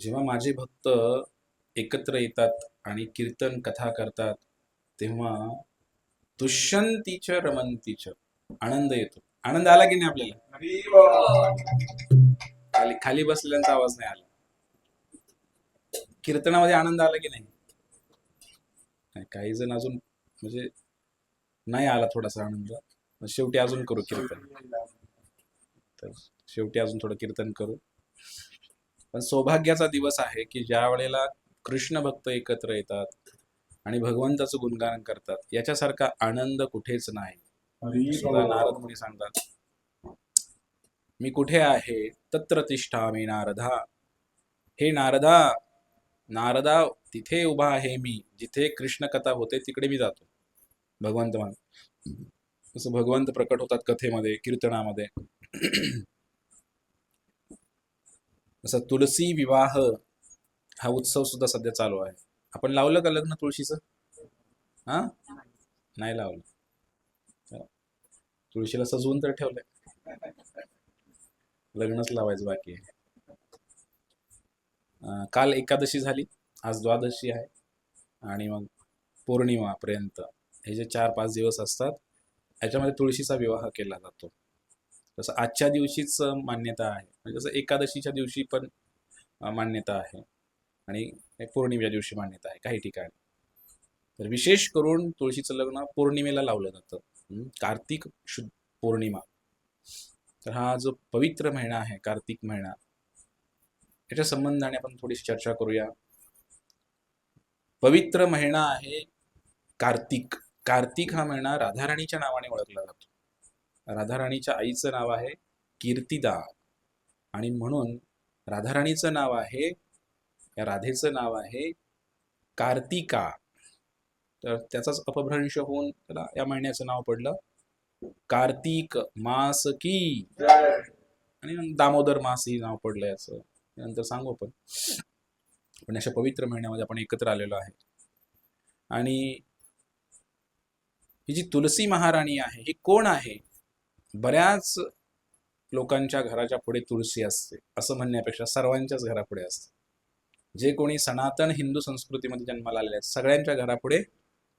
जेव्हा माझे भक्त एकत्र येतात आणि कीर्तन कथा करतात तेव्हा दुष्यंतीच रमंतीच आनंद येतो. आनंद आला की नाही आपल्याला? खाली खाली बसलेल्यांचा आवाज नाही आला. कीर्तनामध्ये आनंद आला की नाही? काही जण अजून म्हणजे नाही आला थोडासा आनंद. शेवटी अजून करू कीर्तन. तर शेवटी अजून थोडं कीर्तन करू. पण सौभाग्याचा दिवस आहे की ज्या वेळेला कृष्ण भक्त एकत्र येतात आणि भगवंताचं गुणगान करतात, याच्यासारखा आनंद कुठेच नाही. सुद्धा नारद मुनी सांगतात, मी कुठे आहे तत्र तिष्ठामि नारदा. हे नारदा, नारदा तिथे उभा आहे मी, जिथे कृष्ण कथा होते तिकडे मी जातो. भगवंत मान जसं भगवंत प्रकट होतात कथेमध्ये, कीर्तनामध्ये. जसं तुलसी विवाह हा उत्सव सुद्धा सध्या चालू आहे. आपण लावलं का लग्न तुळशीचं? हा, नाही लावलं. तुळशीला सजवून तर ठेवलंय, लग्नच लावायचं बाकी आहे. काल एकादशी झाली, आज द्वादशी आहे आणि मग पौर्णिमापर्यंत हे जे 4-5 दिवस असतात याच्यामध्ये तुळशीचा विवाह केला जातो. तसं आजच्या दिवशीच मान्यता आहे, म्हणजे जसं एकादशीच्या दिवशी पण मान्यता आहे आणि पौर्णिमेच्या दिवशी मान्यता आहे काही ठिकाणी. तर विशेष करून तुळशीचं लग्न पौर्णिमेला लावलं जातं, कार्तिक शुद्ध पौर्णिमा. तर हा जो पवित्र महिना आहे कार्तिक महिना, याच्या संबंधाने आपण थोडीशी चर्चा करूया. पवित्र महिना आहे कार्तिक. कार्तिक हा महिना राधाराणीच्या नावाने ओळखला जातो. राधाराणीच्या आईचं नाव आहे कीर्तिदा आणि म्हणून राधाराणीचं नाव आहे, या राधेचं नाव आहे कार्तिका. तर त्याचाच अपभ्रंश होऊन त्याला या महिन्याचं नाव पडलं कार्तिक मास की. आणि दामोदर मास ही नाव पडलं याचं, नंतर सांगू आपण. पण अशा पवित्र महिन्यामध्ये आपण एकत्र आलेलो आहे. आणि ही जी तुलसी महाराणी आहे ही कोण आहे? बऱ्याच लोकांच्या घराच्या पुढे तुळशी असते असं म्हणण्यापेक्षा सर्वांच्याच घरापुढे असते. जे कोणी सनातन हिंदू संस्कृतीमध्ये जन्माला आलेले आहेत सगळ्यांच्या घरापुढे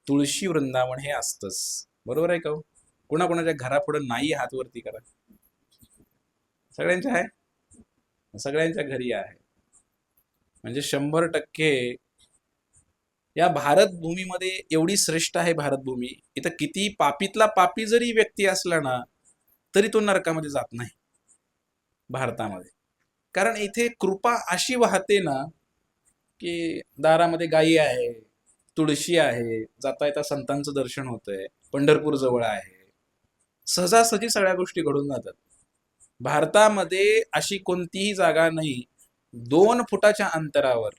तुळशी वृंदावन हे असतंच. बरोबर आहे का? कोणाकोणाच्या घरापुढे नाही, हात वरती करा. सगळ्यांच्या आहे, सगळ्यांच्या घरी आहे. म्हणजे 100% या भारत भूमीमध्ये एवढी श्रेष्ठ आहे भारतभूमी. इथं किती पापीतला पापी जरी व्यक्ती असला ना तरी तो नरकामध्ये जात नाही भारतामध्ये. कारण इथे कृपा अशी वाहते ना की दारामध्ये गायी आहे, तुळशी आहे, जाता येता संतांचं दर्शन होतंय, पंढरपूर जवळ आहे, सहजासहजी सगळ्या गोष्टी घडून जातात. भारतामध्ये अशी कोणतीही जागा नाही 2 फुटाच्या अंतरावर,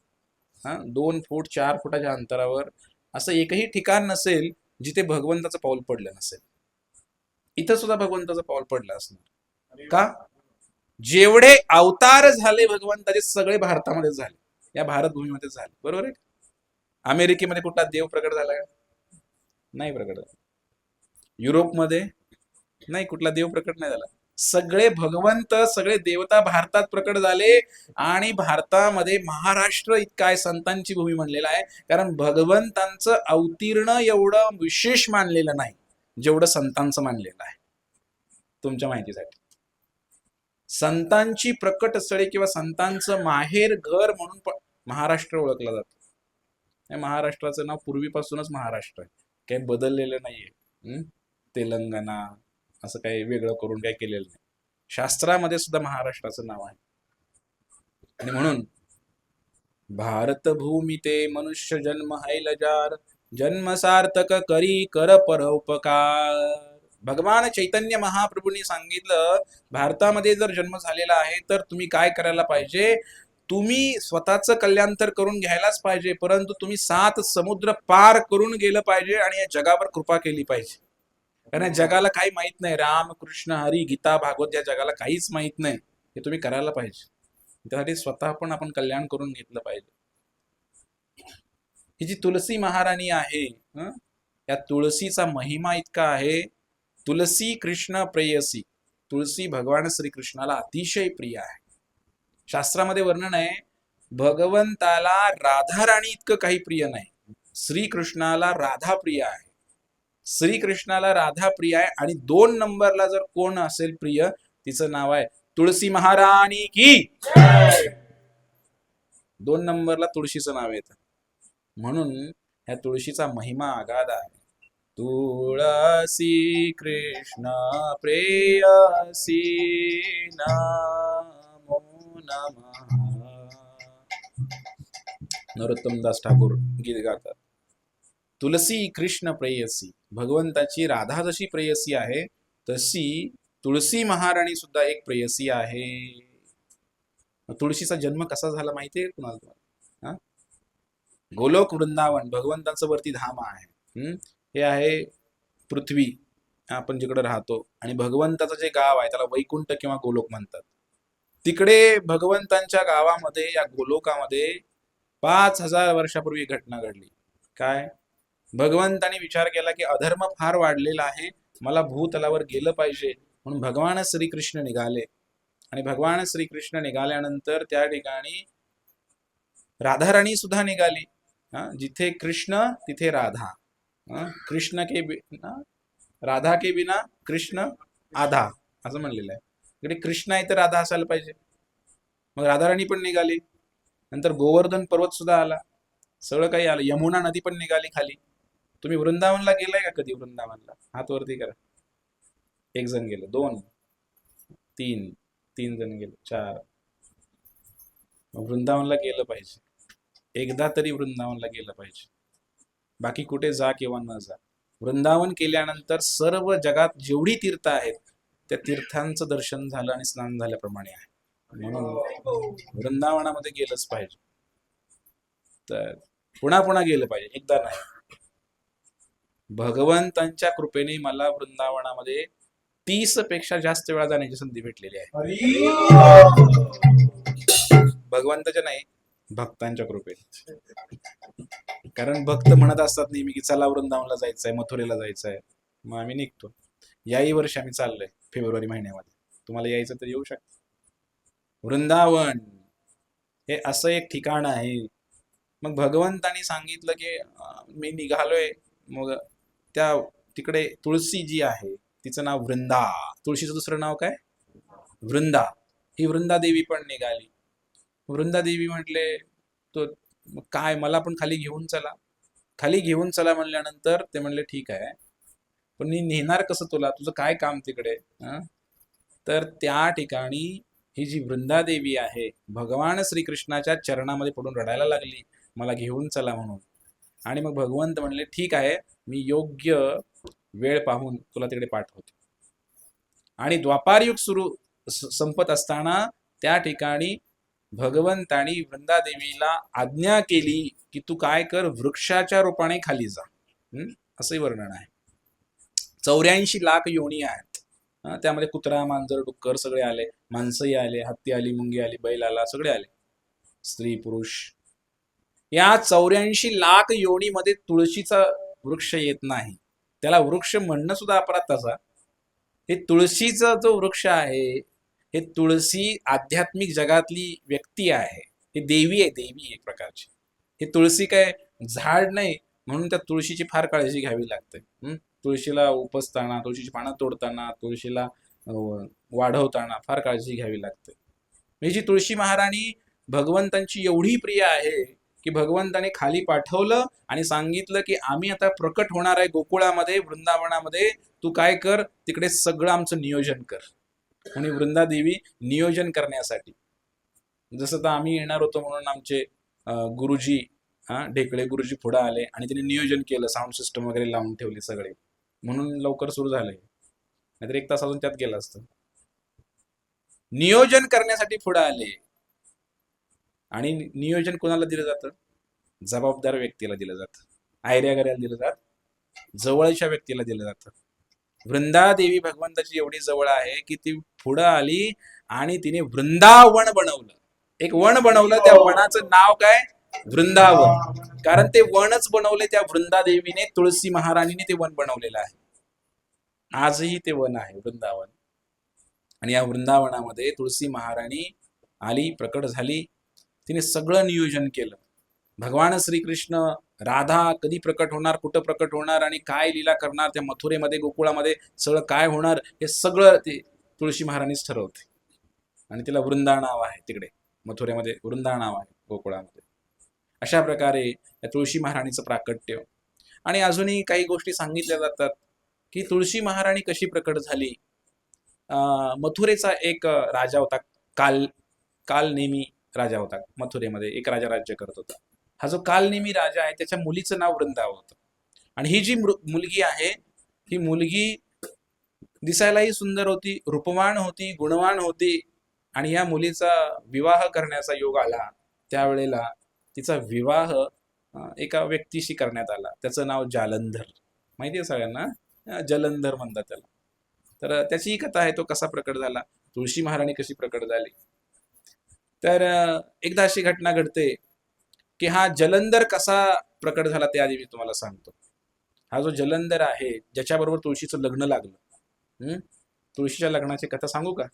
2 फूट 4 फुटाच्या अंतरावर असं एकही ठिकाण नसेल जिथे भगवंताचं पाऊल पडलं नसेल. इथं सुद्धा भगवंताचं पाऊल पडलं असणार. का? जेवढे अवतार झाले भगवंताचे सगळे भारतामध्ये झाले, या भारतभूमीमध्ये झाले. बरोबर आहे? अमेरिकेमध्ये कुठला देव प्रकट झाला? नाही प्रकट झाला. युरोपमध्ये नाही, कुठला देव प्रकट नाही झाला. सगळे भगवंत, सगळे देवता भारतात प्रकट झाले. आणि भारतामध्ये महाराष्ट्र इतका आहे संतांची भूमी म्हणलेला आहे, कारण भगवंतांचं अवतीर्ण एवढं विशेष मानलेलं नाही जेवढं संतांचं मानलेलं आहे. तुमच्या माहितीसाठी संतांची प्रकट स्थळे किंवा संतांचं माहेर घर म्हणून महाराष्ट्र ओळखला जातो. महाराष्ट्राचं नाव पूर्वीपासूनच महाराष्ट्र आहे, काही बदललेलं नाहीये. तेलंगणा असं काही वेगळं करून काही केलेलं नाही. शास्त्रामध्ये सुद्धा महाराष्ट्राचं नाव आहे. आणि म्हणून भारतभूमी ते मनुष्य जन्म हैलजार, जन्म सार्थक करी कर परोपकार. भगवान चैतन्य महाप्रभूंनी सांगितलं, भारतामध्ये जर जन्म झालेला आहे तर तुम्ही काय करायला पाहिजे? तुम्ही स्वतःचं कल्याण तर करून घ्यायलाच पाहिजे, परंतु तुम्ही 7 समुद्र पार करून गेलं पाहिजे आणि या जगावर कृपा केली पाहिजे. कारण जगाला काही माहित नाही, राम कृष्ण हरी गीता भागवत या जगाला काहीच माहित नाही. हे तुम्ही करायला पाहिजे. त्यासाठी स्वतः पण आपण कल्याण करून घेतलं पाहिजे. ही जी तुलसी महाराणी आहे, या तुळशीचा महिमा इतका आहे. तुलसी कृष्ण प्रेयसी, तुळसी भगवान श्रीकृष्णाला अतिशय प्रिय आहे. शास्त्रामध्ये वर्णन आहे, भगवंताला राधा राणी इतकं काही प्रिय नाही. श्रीकृष्णाला राधा प्रिय आहे. श्रीकृष्णाला राधा प्रिय आहे. आणि 2 नंबरला जर कोण असेल प्रिय, तिचं नाव आहे तुळशी महाराणी की. 2 नंबरला तुळशीचं नाव येतं. म्हणून ह्या तुळशीचा महिमा आगाध आहे. तुळसी कृष्ण प्रेयसी नमो नमः. नरोत्तम दास ठाकूर गीत गातात. तुलसी कृष्ण प्रेयसी, भगवंताची राधा जशी प्रेयसी आहे तशी तुळसी महाराणी सुद्धा एक प्रेयसी आहे. तुळशीचा जन्म कसा झाला माहितीये कुणाला तुम्हाला? हा, गोलोक वृंदावन भगवंताचं वरती धाम आहे. हे आहे पृथ्वी, आपण जिकडे राहतो. आणि भगवंताचं जे गाव आहे त्याला वैकुंठ किंवा गोलोक म्हणतात. तिकडे भगवंतांच्या गावामध्ये, या गोलोकामध्ये 5000 वर्षापूर्वी घटना घडली. काय? भगवंतांनी विचार केला की अधर्म फार वाढलेला आहे, मला भूतलावर गेलं पाहिजे. म्हणून भगवान श्रीकृष्ण निघाले. आणि भगवान श्रीकृष्ण निघाल्यानंतर त्या ठिकाणी राधाराणी सुद्धा निघाली. जिथे कृष्ण तिथे राधा. कृष्ण के बिना राधा के बिना कृष्ण आधा, असं म्हणलेलं आहे. इकडे कृष्ण आहे तर राधा असायला पाहिजे. मग राधाराणी पण निघाली. नंतर गोवर्धन पर्वत सुद्धा आला, सगळं काही आलं. यमुना नदी पण निघाली खाली. तुम्ही वृंदावनला गेलाय का कधी? वृंदावनला हात वरती करा. 1 जण गेलं, 2, 3 जण गेले, 4. वृंदावनला गेलं पाहिजे, एकदा तरी वृंदावनला गेलं पाहिजे. बाकी कुठे जा किंवा न जा, वृंदावन केल्यानंतर सर्व जगात जेवढी तीर्थ आहेत त्या तीर्थांचं दर्शन झालं आणि स्नान झाल्याप्रमाणे आहे. म्हणून वृंदावनामध्ये गेलंच पाहिजे. तर पुन्हा पुन्हा गेलं पाहिजे, एकदा नाही. भगवंतांच्या कृपेने मला वृंदावनामध्ये 30 पेक्षा जास्त वेळा जाण्याची संधी भेटलेली आहे. भगवंताच्या नाही, भक्तांच्या कृपेने. कारण भक्त म्हणत असतात नेहमी की चला वृंदावनला जायचंय, मथुरेला जायचंय. मग आम्ही निघतो. याही वर्षी आम्ही चाललोय फेब्रुवारी महिन्यामध्ये. तुम्हाला यायचं तर येऊ शकतं. वृंदावन हे असं एक ठिकाण आहे. मग भगवंतानी सांगितलं की मी निघालोय. मग त्या तिकडे तुळशी जी आहे तिचं नाव वृंदा. तुळशीचं दुसरं नाव काय? वृंदा. ही वृंदा देवी पण निघाली. वृंदा देवी म्हटले तो काय, मला पण खाली घेऊन चला. खाली घेऊन चला म्हणल्यानंतर ते म्हणले ठीक आहे, पण मी नेणार कसं तुला? तुझं काय काम तिकडे? तर त्या ठिकाणी ही जी वृंदा देवी आहे भगवान श्रीकृष्णाच्या चरणामध्ये पडून रडायला लागली, मला घेऊन चला म्हणून. आणि मग भगवंत म्हणले ठीक आहे, मी योग्य वेळ पाहून तुला तिकडे पाठवतो. आणि द्वापारयुग संपत असताना त्या ठिकाणी भगवंतानी वृंदा देवीला आज्ञा केली की तू काय कर, वृक्षाच्या रूपाने खाली जा. असंही वर्णन आहे. 84 लाख योनी आहेत. त्यामध्ये कुत्रा, मांजर, डुक्कर सगळे आले, माणसंही आले, हत्ती आली, मुंगी आली, बैल आला, सगळे आले, स्त्री पुरुष. या 84 लाख योनीमध्ये तुळशीचा वृक्ष येत नाही. त्याला वृक्ष म्हणणं सुद्धा अपराध तसा. हे तुळशीचा जो वृक्ष आहे, हे तुळशी आध्यात्मिक जगातली व्यक्ती आहे. हे देवी आहे, देवी एक प्रकारची. हे तुळशी काय झाड नाही, म्हणून त्या तुळशीची फार काळजी घ्यावी लागते. तुळशीला उपसताना, तुळशीची पानं तोडताना, तुळशीला वाढवताना फार काळजी घ्यावी लागते. ही जी तुळशी महाराणी भगवंतांची एवढी प्रिय आहे की भगवंताने खाली पाठवलं आणि सांगितलं की आम्ही आता प्रकट होणार आहे गोकुळामध्ये, वृंदावनामध्ये. तू काय कर, तिकडे सगळं आमचं नियोजन कर. आणि वृंदा देवी नियोजन करण्यासाठी, जसं तर आम्ही येणार होतो म्हणून आमचे गुरुजी, ढेकळे गुरुजी पुढे आले आणि त्यांनी नियोजन केलं, साऊंड सिस्टम वगैरे लावून ठेवले सगळे, म्हणून लवकर सुरू झाले. नाहीतर 1 तास अजून त्यात गेला असतं. नियोजन करण्यासाठी पुढे आले. आणि नियोजन कोणाला दिलं जातं? जबाबदार व्यक्तीला दिलं जातं, आयऱ्यागऱ्याला दिलं जात, जवळच्या व्यक्तीला दिलं जातं. वृंदा देवी भगवंताची एवढी जवळ आहे की ती पुढं आली आणि तिने वृंदावन बनवलं. एक वन बनवलं. त्या वनाचं नाव काय? वृंदावन. कारण ते वनच बनवले त्या वृंदा देवीने, तुळशी महाराणीने ते वन बनवलेलं आहे. आजही ते वन आहे वृंदावन. आणि या वृंदावनामध्ये तुळशी महाराणी आली, प्रकट झाली. तिने सगळं नियोजन केलं. भगवान श्रीकृष्ण, राधा कधी प्रकट होणार, कुठं प्रकट होणार आणि काय लीला करणार, त्या मथुरेमध्ये गोकुळामध्ये सगळं काय होणार, हे सगळं ते तुळशी महाराणीच ठरवते. आणि तिला वृंदा नाव आहे, तिकडे मथुरेमध्ये वृंदा नाव आहे गोकुळामध्ये. अशा प्रकारे या तुळशी महाराणीचं प्राकट्य. आणि अजूनही काही गोष्टी सांगितल्या जातात की तुळशी महाराणी कशी प्रकट झाली. मथुरेचा एक राजा होता, काल कालनेमी राजा होता. मथुरेमध्ये एक राजा राज्य करत होता. हा जो कालनेमी राजा आहे त्याच्या मुलीचं नाव वृंदा होतं. आणि ही जी मुलगी आहे, ही मुलगी दिसायलाही सुंदर होती, रूपवान होती, गुणवान होती. आणि या मुलीचा विवाह करण्याचा योग आला. त्यावेळेला तिचा विवाह एका व्यक्तीशी करण्यात आला. त्याचं नाव जालंधर. माहिती आहे सगळ्यांना, जलंधर म्हणतात त्याला. तर त्याची ही कथा आहे, तो कसा प्रकट झाला, तुळशी महाराणी कशी प्रकट झाली. तर एकदा अशी घटना घडते की हा जलंधर कसा प्रकट झाला ते आधी मी तुम्हाला सांगतो. हा जो जलंधर आहे, ज्याच्याबरोबर तुळशीचं लग्न लागलं, तुळशीच्या लग्नाची कथा सांगू का?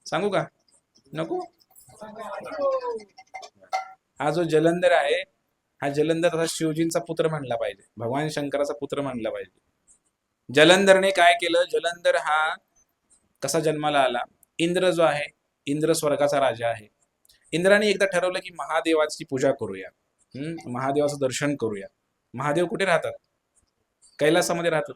सांगू का? नको. हा जो जलंधर आहे, हा जलंधर तसा शिवजींचा पुत्र म्हणला पाहिजे, भगवान शंकराचा पुत्र म्हणला पाहिजे. जलंधरने काय केलं, जलंधर हा कसा जन्माला आला. इंद्र जो आहे, इंद्र स्वर्गाचा राजा आहे. इंद्राने एकदा ठरवलं की महादेवाची पूजा करूया, महादेवाचं दर्शन करूया. महादेव कुठे राहतात? कैलासामध्ये राहतात.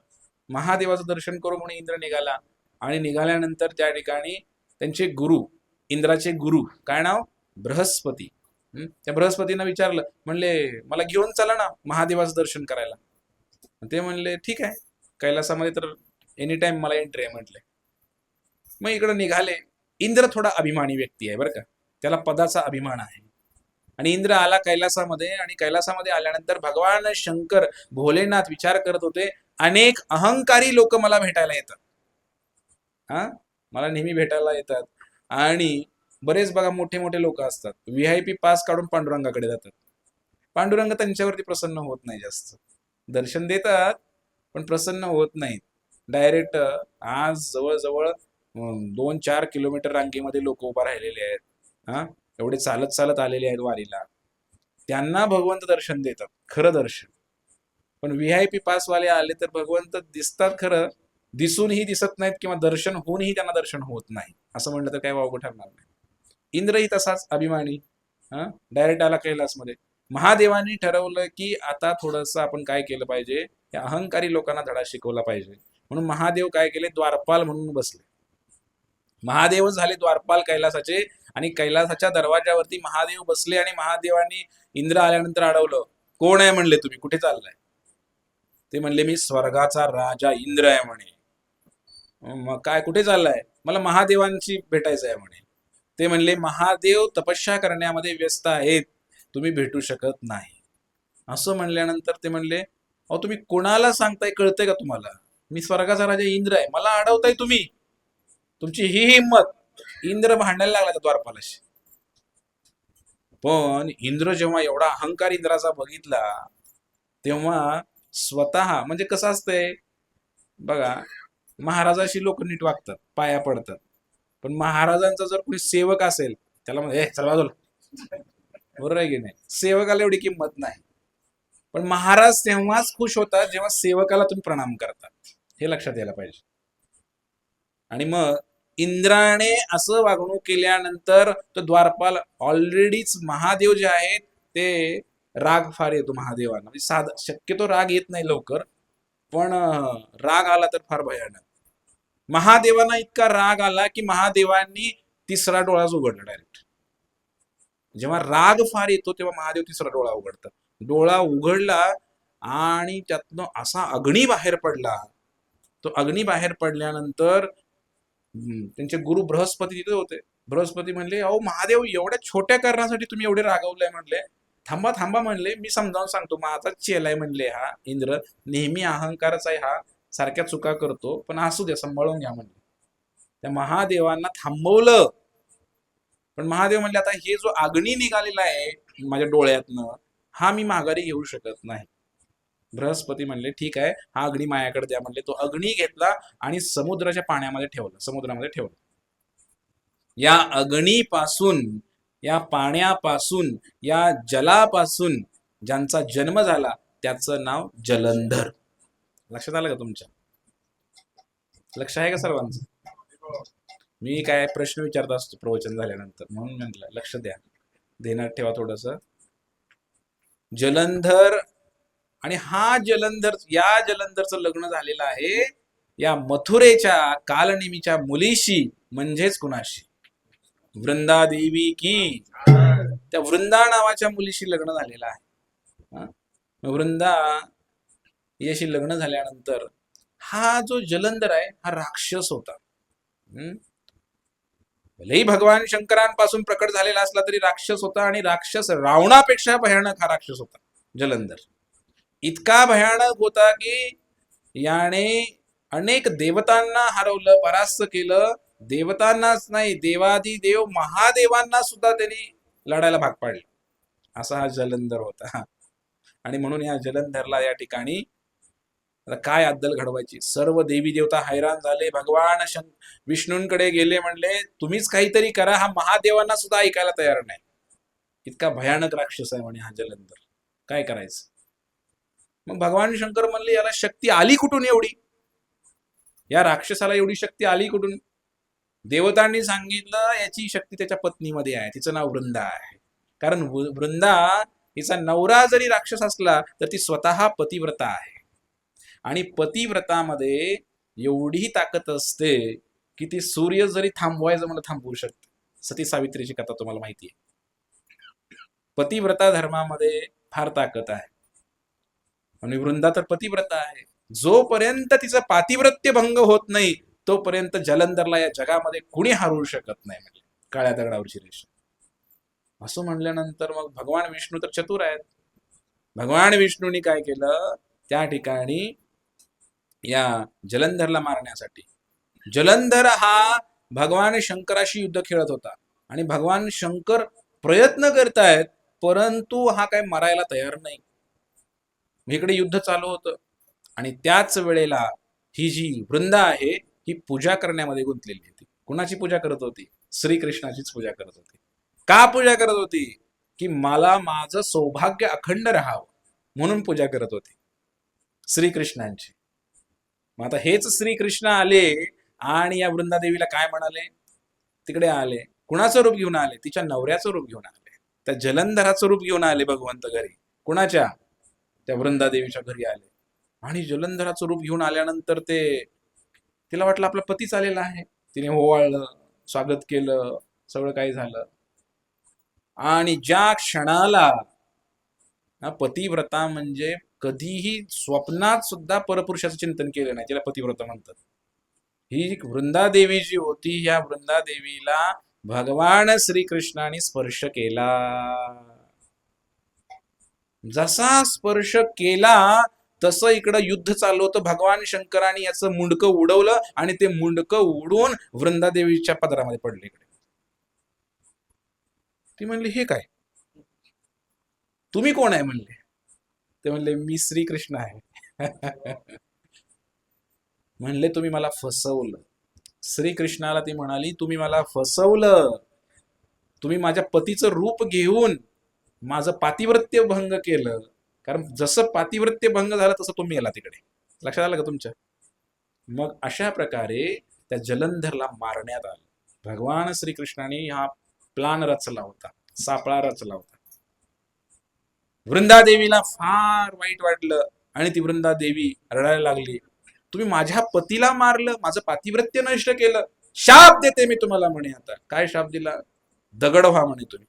महादेवाचं दर्शन करू म्हणून इंद्र निघाला. आणि निघाल्यानंतर त्या ठिकाणी त्यांचे गुरु, इंद्राचे गुरु, काय नाव? बृहस्पती. त्या बृहस्पतींना विचारलं, म्हणले मला घेऊन चला ना महादेवाचं दर्शन करायला. ते म्हणले ठीक आहे, कैलासामध्ये तर एनी टाइम मला एंट्री आहे म्हटले. मग इकडे निघाले. इंद्र थोडा अभिमानी व्यक्ती आहे बरं का, त्याला पदाचा अभिमान आहे. आणि इंद्र आला कैलासामध्ये. आणि कैलासामध्ये आल्यानंतर भगवान शंकर भोलेनाथ विचार करत होते, अनेक अहंकारी लोक मला भेटायला येतात. मला नेहमी भेटायला येतात. आणि बरेच बघा मोठे मोठे लोक असतात, VIP पास काढून पांडुरंगाकडे जातात. पांडुरंग त्यांच्यावरती प्रसन्न होत नाही जास्त. दर्शन देतात पण प्रसन्न होत नाहीत. डायरेक्ट आज जवळजवळ 2-4 किलोमीटर रांगेमध्ये लोक उभा राहिलेले आहेत. एवढे चालत चालत आलेले आहेत वारीला. त्यांना भगवंत दर्शन देतात, खरं दर्शन. पण VIP पासवाले आले तर भगवंत दिसतात खरं, दिसूनही दिसत नाहीत, किंवा दर्शन होऊनही त्यांना दर्शन होत नाही. असं म्हणलं तर काय वावगं ठरणार नाही. इंद्रही तसाच अभिमानी, डायरेक्ट आला कैलासमध्ये. महादेवांनी ठरवलं की आता थोडंसं आपण काय केलं पाहिजे, या अहंकारी लोकांना धडा शिकवला पाहिजे. म्हणून महादेव काय केले, द्वारपाल म्हणून बसले. महादेव झाले द्वारपाल कैलासाचे. आणि कैलासाच्या दरवाजावरती महादेव बसले. आणि महादेवांनी इंद्र आल्यानंतर अडवलं, कोण आहे म्हणले, तुम्ही कुठे चाललाय? ते म्हणले मी स्वर्गाचा राजा इंद्र आहे म्हणे. मग काय, कुठे चाललाय? मला महादेवांशी भेटायचं आहे म्हणे. ते म्हणले महादेव तपस्या करण्यामध्ये व्यस्त आहेत, तुम्ही भेटू शकत नाही. असं म्हणल्यानंतर ते म्हणले, अहो तुम्ही कोणाला सांगताय, कळतंय का तुम्हाला? मी स्वर्गाचा राजा इंद्र आहे, मला अडवताय तुम्ही? तुमची ही हिंमत. इंद्र भांडायला लागला त्या द्वारपालाशी. पण इंद्र जेव्हा एवढा अहंकार इंद्राचा बघितला, तेव्हा स्वतः, म्हणजे कसं असतंय बघा, महाराजाशी लोक नीट वागतात, पाया पडतात. पण महाराजांचा जर कोणी सेवक असेल, त्याला म्हणजे चल बाजूला, बरोबर आहे की नाही? सेवकाला एवढी किंमत नाही. पण महाराज तेव्हाच खुश होतात जेव्हा सेवकाला तुम्ही प्रणाम करता, हे लक्षात यायला पाहिजे. आणि मग इंद्राने असं वागणूक केल्यानंतर तो द्वारपाल, ऑलरेडीच महादेव जे आहेत ते राग फार येतो महादेवांना. म्हणजे शक्यतो राग येत नाही लवकर, पण राग आला तर फार भयानक. महादेवांना इतका राग आला की महादेवांनी तिसरा डोळाच उघडला डायरेक्ट. जेव्हा राग फार येतो तेव्हा महादेव तिसरा डोळा उघडतात. डोळा उघडला आणि त्यातनं असा अग्नी बाहेर पडला. तो अग्नी बाहेर पडल्यानंतर त्यांचे गुरु बृहस्पती तिथे होते. बृहस्पती म्हणले, अहो महादेव, एवढ्या छोट्या कारणासाठी तुम्ही एवढे रागवलाय म्हणले. थांबा थांबा म्हणले, मी समजावून सांगतो. माझा चेलाय म्हणले हा इंद्र, नेहमी अहंकारच आहे हा, सारख्या चुका करतो, पण असू द्या, सांभाळून घ्या म्हणले. त्या महादेवांना थांबवलं. पण महादेव म्हणले, आता हे जो अग्नी निघालेला आहे माझ्या डोळ्यातनं, हा मी माघारी घेऊ शकत नाही. बृहस्पती म्हणले ठीक आहे, हा अग्नी मायाकडे द्या म्हणले. तो अग्नी घेतला आणि समुद्राच्या पाण्यामध्ये ठेवला, समुद्रामध्ये ठेवला. या अग्नीपासून या पाण्यापासून, या जलापासून ज्यांचा जन्म झाला त्याचं नाव जलंधर. लक्षात आलं का तुमच्या? लक्ष आहे का सर्वांचं? मी काय प्रश्न विचारत असतो प्रवचन झाल्यानंतर, म्हणून म्हटलं लक्ष द्या, ध्यानात ठेवा थोडस. जलंधर, आणि हा जलंधर, या जलंधरचं लग्न झालेलं आहे या मथुरेच्या कालनेमीच्या मुलीशी, म्हणजेच कुणाशी? वृंदादेवी की. त्या वृंदा नावाच्या मुलीशी लग्न झालेलं आहे. वृंदा याशी लग्न झाल्यानंतर हा जो जलंधर आहे हा राक्षस होता. भलेही भगवान शंकरांपासून प्रकट झालेला असला तरी राक्षस होता, आणि राक्षस रावणापेक्षा भयानक हा राक्षस होता जलंधर. इतका भयानक होता की याने अनेक देवतांना हरवलं, परास्त केलं. देवतांनाच नाही, देवादिदेव महादेवांना सुद्धा त्यांनी लढायला भाग पाडले. असा हा जलंधर होता. आणि म्हणून या जलंधरला या ठिकाणी काय अद्दल घडवायची, सर्व देवी देवता हैराण झाले. भगवान विष्णूंकडे गेले, म्हणले तुम्हीच काहीतरी करा, हा महादेवांना सुद्धा ऐकायला तयार नाही. इतका भयानक राक्षस आहे म्हणे हा जलंधर, काय करायचं? मग भगवान शंकर म्हणले याला शक्ती आली कुठून एवढी? या राक्षसाला एवढी शक्ती आली कुठून? देवतांनी सांगितलं याची शक्ती त्याच्या पत्नीमध्ये आहे, तिचं नाव वृंदा आहे. कारण वृंदा हिचा नवरा जरी राक्षस असला तर ती स्वतः पतिव्रता आहे, आणि पतिव्रतामध्ये एवढी ताकद असते की ती सूर्य जरी थांबवायचं म्हणून थांबवू शकते. सती सावित्रीची कथा तुम्हाला माहिती आहे. पतिव्रता धर्मामध्ये फार ताकद आहे, आणि वृंदा तर पतिव्रता आहे. जोपर्यंत तिचं पातिव्रत्य भंग होत नाही तोपर्यंत जलंधरला या जगामध्ये कुणी हरवू शकत नाही. म्हणजे काळ्या दगडावरची रेषा. असं म्हणल्यानंतर मग भगवान विष्णू तर चतुर आहेत. भगवान विष्णूंनी काय केलं, त्या ठिकाणी या जलंधरला मारण्यासाठी, जलंधर हा भगवान शंकराशी युद्ध खेळत होता, आणि भगवान शंकर प्रयत्न करतायत परंतु हा काय मरायला तयार नाही. इकडे युद्ध चालू होतं, आणि त्याच वेळेला ही जी वृंदा आहे ही पूजा करण्यामध्ये गुंतलेली होती. कुणाची पूजा करत होती? श्रीकृष्णाचीच पूजा करत होती. का पूजा करत होती? की मला माझं सौभाग्य अखंड राहावं म्हणून पूजा करत होती श्रीकृष्णांची. मग आता हेच श्रीकृष्ण आले आणि या वृंदादेवीला काय म्हणाले? तिकडे आले, कुणाचं रूप घेऊन आले? तिच्या नवऱ्याचं रूप घेऊन आले, त्या जलंधराचं रूप घेऊन आले भगवंत घरी. कुणाच्या? त्या वृंदादेवीच्या घरी आले. आणि जलंधराचं रूप घेऊन आल्यानंतर तिला वाटलं आपला पती चालेला आहे. तिने ओवाळलं, स्वागत केलं, सगळं काही झालं. आणि ज्या क्षणाला पतिव्रता म्हणजे कधीही स्वप्नात सुद्धा परपुरुषाचं चिंतन केलं नाही, तिला पतिव्रता म्हणतात. ही वृंदादेवी जी होती, या वृंदादेवीला भगवान श्रीकृष्णाने स्पर्श केला. जसा स्पर्श केला तसं इकडं युद्ध चालू होतं. भगवान शंकराने याचं मुंडकं उडवलं, आणि ते मुंडकं उडून वृंदादेवीच्या पदरामध्ये पडले. इकडे ती म्हणली हे काय, तुम्ही कोण आहे म्हणले. ते म्हणले मी श्रीकृष्ण आहे. म्हणले तुम्ही मला फसवलं. श्रीकृष्णाला ती म्हणाली तुम्ही मला फसवलं, तुम्ही माझ्या पतीचं रूप घेऊन माझं पातिव्रत्य भंग केलं. कारण जसं पातिव्रत्य भंग झालं तसं तुम्ही गेला तिकडे. लक्षात आलं का तुमच्या? मग अशा प्रकारे त्या जलंधरला मारण्यात आलं. भगवान श्रीकृष्णाने हा प्लान रचला होता, सापळा रचला होता. वृंदादेवीला फार वाईट वाटलं, आणि ती वृंदादेवी रडायला लागली. तुम्ही माझ्या पतीला मारलं, माझं पातिव्रत्य नष्ट केलं, शाप देते मी तुम्हाला म्हणे. आता काय शाप दिला? दगड व्हा म्हणे तुम्ही.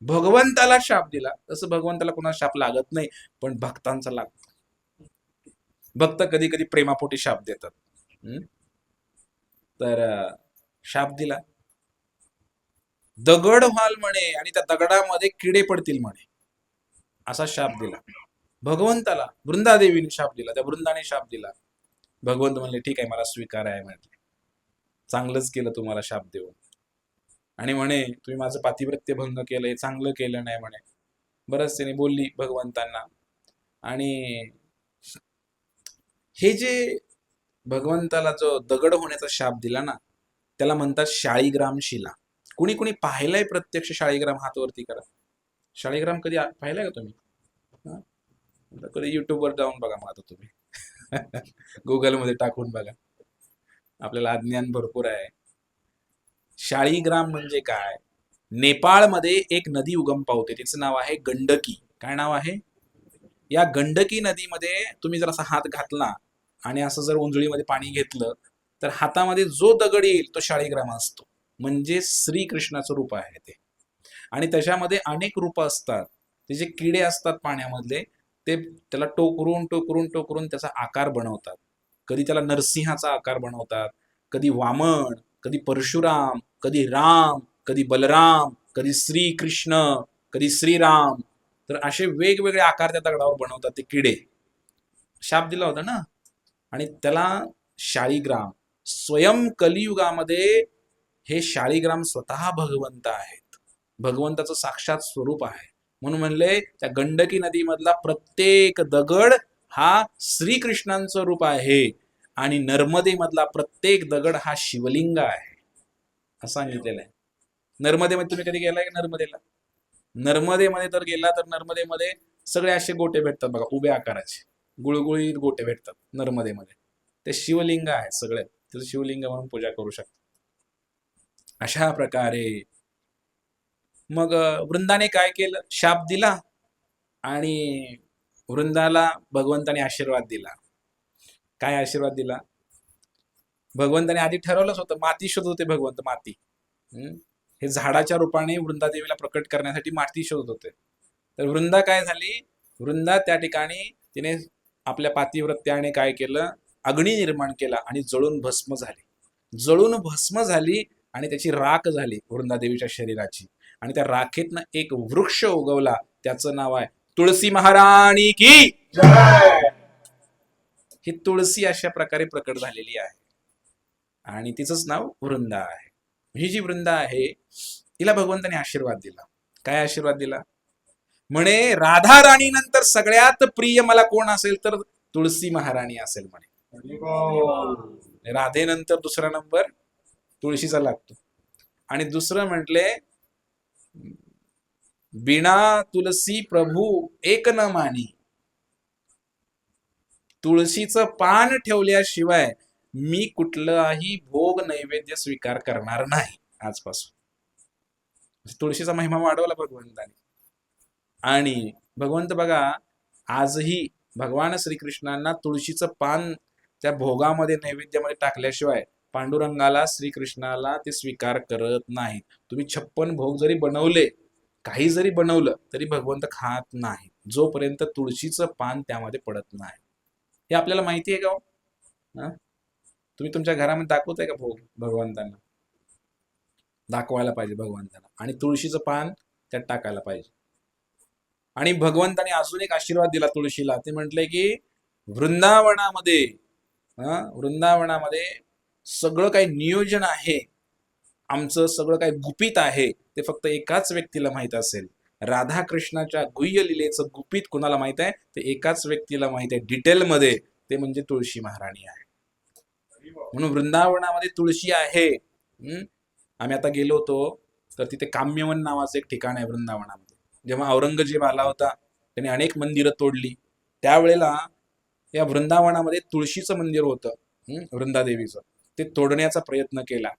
भगवंताला शाप दिला. तसं भगवंताला कोणाला शाप लागत नाही, पण भक्तांचा लागतो. भक्त कधी कधी प्रेमापोटी शाप देतात. तर शाप दिला, दगड व्हाल म्हणे, आणि त्या दगडामध्ये किडे पडतील म्हणे, असा शाप दिला भगवंताला. वृंदादेवीने शाप दिला, त्या वृंदाने शाप दिला. भगवंत म्हणले ठीक आहे, मला स्वीकार आहे म्हटले, चांगलंच केलं तुम्हाला शाप देऊन. आणि म्हणे तुम्ही माझं पातिव्रत्य भंग केलंय, चांगलं केलं नाही म्हणे. बरंच त्याने बोलली भगवंतांना. आणि हे जे भगवंताला जो दगड होण्याचा शाप दिला ना, त्याला म्हणतात शाळीग्राम शिला. कुणी कुणी पाहिलंय प्रत्यक्ष शाळीग्राम? हात वरती करा. शाळीग्राम कधी पाहिलाय का तुम्ही? हा? आता कधी युट्यूबवर जाऊन बघा मग आता तुम्ही. गुगलमध्ये टाकून बघा, आपल्याला अज्ञान भरपूर आहे. शाळीग्राम म्हणजे काय? नेपाळमध्ये एक नदी उगम पावते, तिचं नाव आहे गंडकी. काय नाव आहे? या गंडकी नदीमध्ये तुम्ही जर असा हात घातला आणि असं जर ओंजळीमध्ये पाणी घेतलं तर हातामध्ये जो दगड येईल तो शाळीग्राम असतो. म्हणजे श्रीकृष्णाचं रूप आहे ते. आणि त्याच्यामध्ये अनेक रूप असतात. ते जे किडे असतात पाण्यामधले, ते त्याला टोकरून टोकरून टोकरून त्याचा आकार बनवतात. कधी त्याला नरसिंहाचा आकार बनवतात, कधी वामन, कधी परशुराम, कधी राम, कधी बलराम, कधी श्रीकृष्ण, कधी श्रीराम. तर असे वेगवेगळे आकार त्या दगडावर बनवतात ते किडे. शाप दिला होता ना. आणि त्याला शाळीग्राम. स्वयं कलियुगामध्ये हे शाळीग्राम स्वतः भगवंत आहेत, भगवंताचं साक्षात स्वरूप आहे. म्हणून म्हणले त्या गंडकी नदीमधला प्रत्येक दगड हा श्रीकृष्णांचं रूप आहे आणि नर्मदेमधला प्रत्येक दगड हा शिवलिंग आहे, असं सांगितलेलं आहे. नर्मदेमध्ये तुम्ही कधी गेलाय का? नर्मदेमध्ये तर गेला तर नर्मदेमध्ये सगळे असे गोटे भेटतात बघा, उभ्या आकाराचे गुळगुळीत गोटे भेटतात नर्मदेमध्ये. ते शिवलिंग आहे सगळे, त्याचं शिवलिंग म्हणून पूजा करू शकतात. अशा प्रकारे मग वृंदाने काय केलं? शाप दिला आणि वृंदाला भगवंताने आशीर्वाद दिला. काय आशीर्वाद दिला? भगवंताने आधी ठरवलंच होतं, माती शोधत होते भगवंत, माती. हे झाडाच्या रूपाने वृंदादेवीला प्रकट करण्यासाठी माती शोधत होते. तर वृंदा काय झाली? वृंदा त्या ठिकाणी तिने आपल्या पातिव्रत्याने काय केलं? अग्नी निर्माण केला आणि जळून भस्म झाली. जळून भस्म झाली आणि त्याची राख झाली वृंदादेवीच्या शरीराची. आणि त्या राखेतनं एक वृक्ष उगवला, त्याचं नाव आहे तुळसी महाराणी की जय. ही तुळसी अशा प्रकारे प्रकट झालेली आहे आणि तिचंच नाव वृंदा आहे. ही जी वृंदा आहे तिला भगवंताने आशीर्वाद दिला. काय आशीर्वाद दिला? म्हणे राधा राणी नंतर सगळ्यात प्रिय मला कोण असेल तर तुळसी महाराणी असेल म्हणे. राधेनंतर दुसरा नंबर तुळशीचा लागतो. आणि दुसरं म्हटले, बिना तुलसी प्रभू एक न मानी. तुळशीचं पान ठेवल्याशिवाय मी कुठलाही भोग नैवेद्य स्वीकार करणार नाही आजपासून. तुळशीचा महिमा वाढवला भगवंताने. आणि भगवंत बघा, आजही भगवान श्रीकृष्णांना तुळशीचं पान त्या भोगामध्ये नैवेद्यामध्ये टाकल्याशिवाय पांडुरंगाला, श्रीकृष्णाला ते स्वीकार करत नाही. तुम्ही 56 भोग जरी बनवले, काही जरी बनवलं तरी भगवंत खात नाही जोपर्यंत तुळशीचं पान त्यामध्ये पडत नाही. हे आपल्याला माहिती आहे का? तुम्ही तुमच्या घरामध्ये दाखवताय का भोग भगवंतांना? दाखवायला पाहिजे भगवंतांना, आणि तुळशीचं पान त्यात टाकायला पाहिजे. आणि भगवंताने अजून एक आशीर्वाद दिला तुळशीला. ते म्हटले की वृंदावनामध्ये सगळं काही नियोजन आहे आमचं, सगळं काही गुपित आहे, ते फक्त एकाच व्यक्तीला माहित असेल. राधाकृष्णाच्या गुह्य लीलेचं गुपित कुणाला माहित आहे? ते एकाच व्यक्तीला माहित आहे डिटेलमध्ये, ते म्हणजे तुळशी महाराणी आहे. म्हणून वृंदावनामध्ये तुळशी आहे. आम्ही आता गेलो होतो तर तिथे काम्यवन नावाचं एक ठिकाण आहे वृंदावनामध्ये. जेव्हा औरंगजेब आला होता त्याने अनेक मंदिरं तोडली, त्यावेळेला या वृंदावनामध्ये तुळशीचं मंदिर होतं वृंदादेवीचं, ते तोडण्याचा प्रयत्न केला.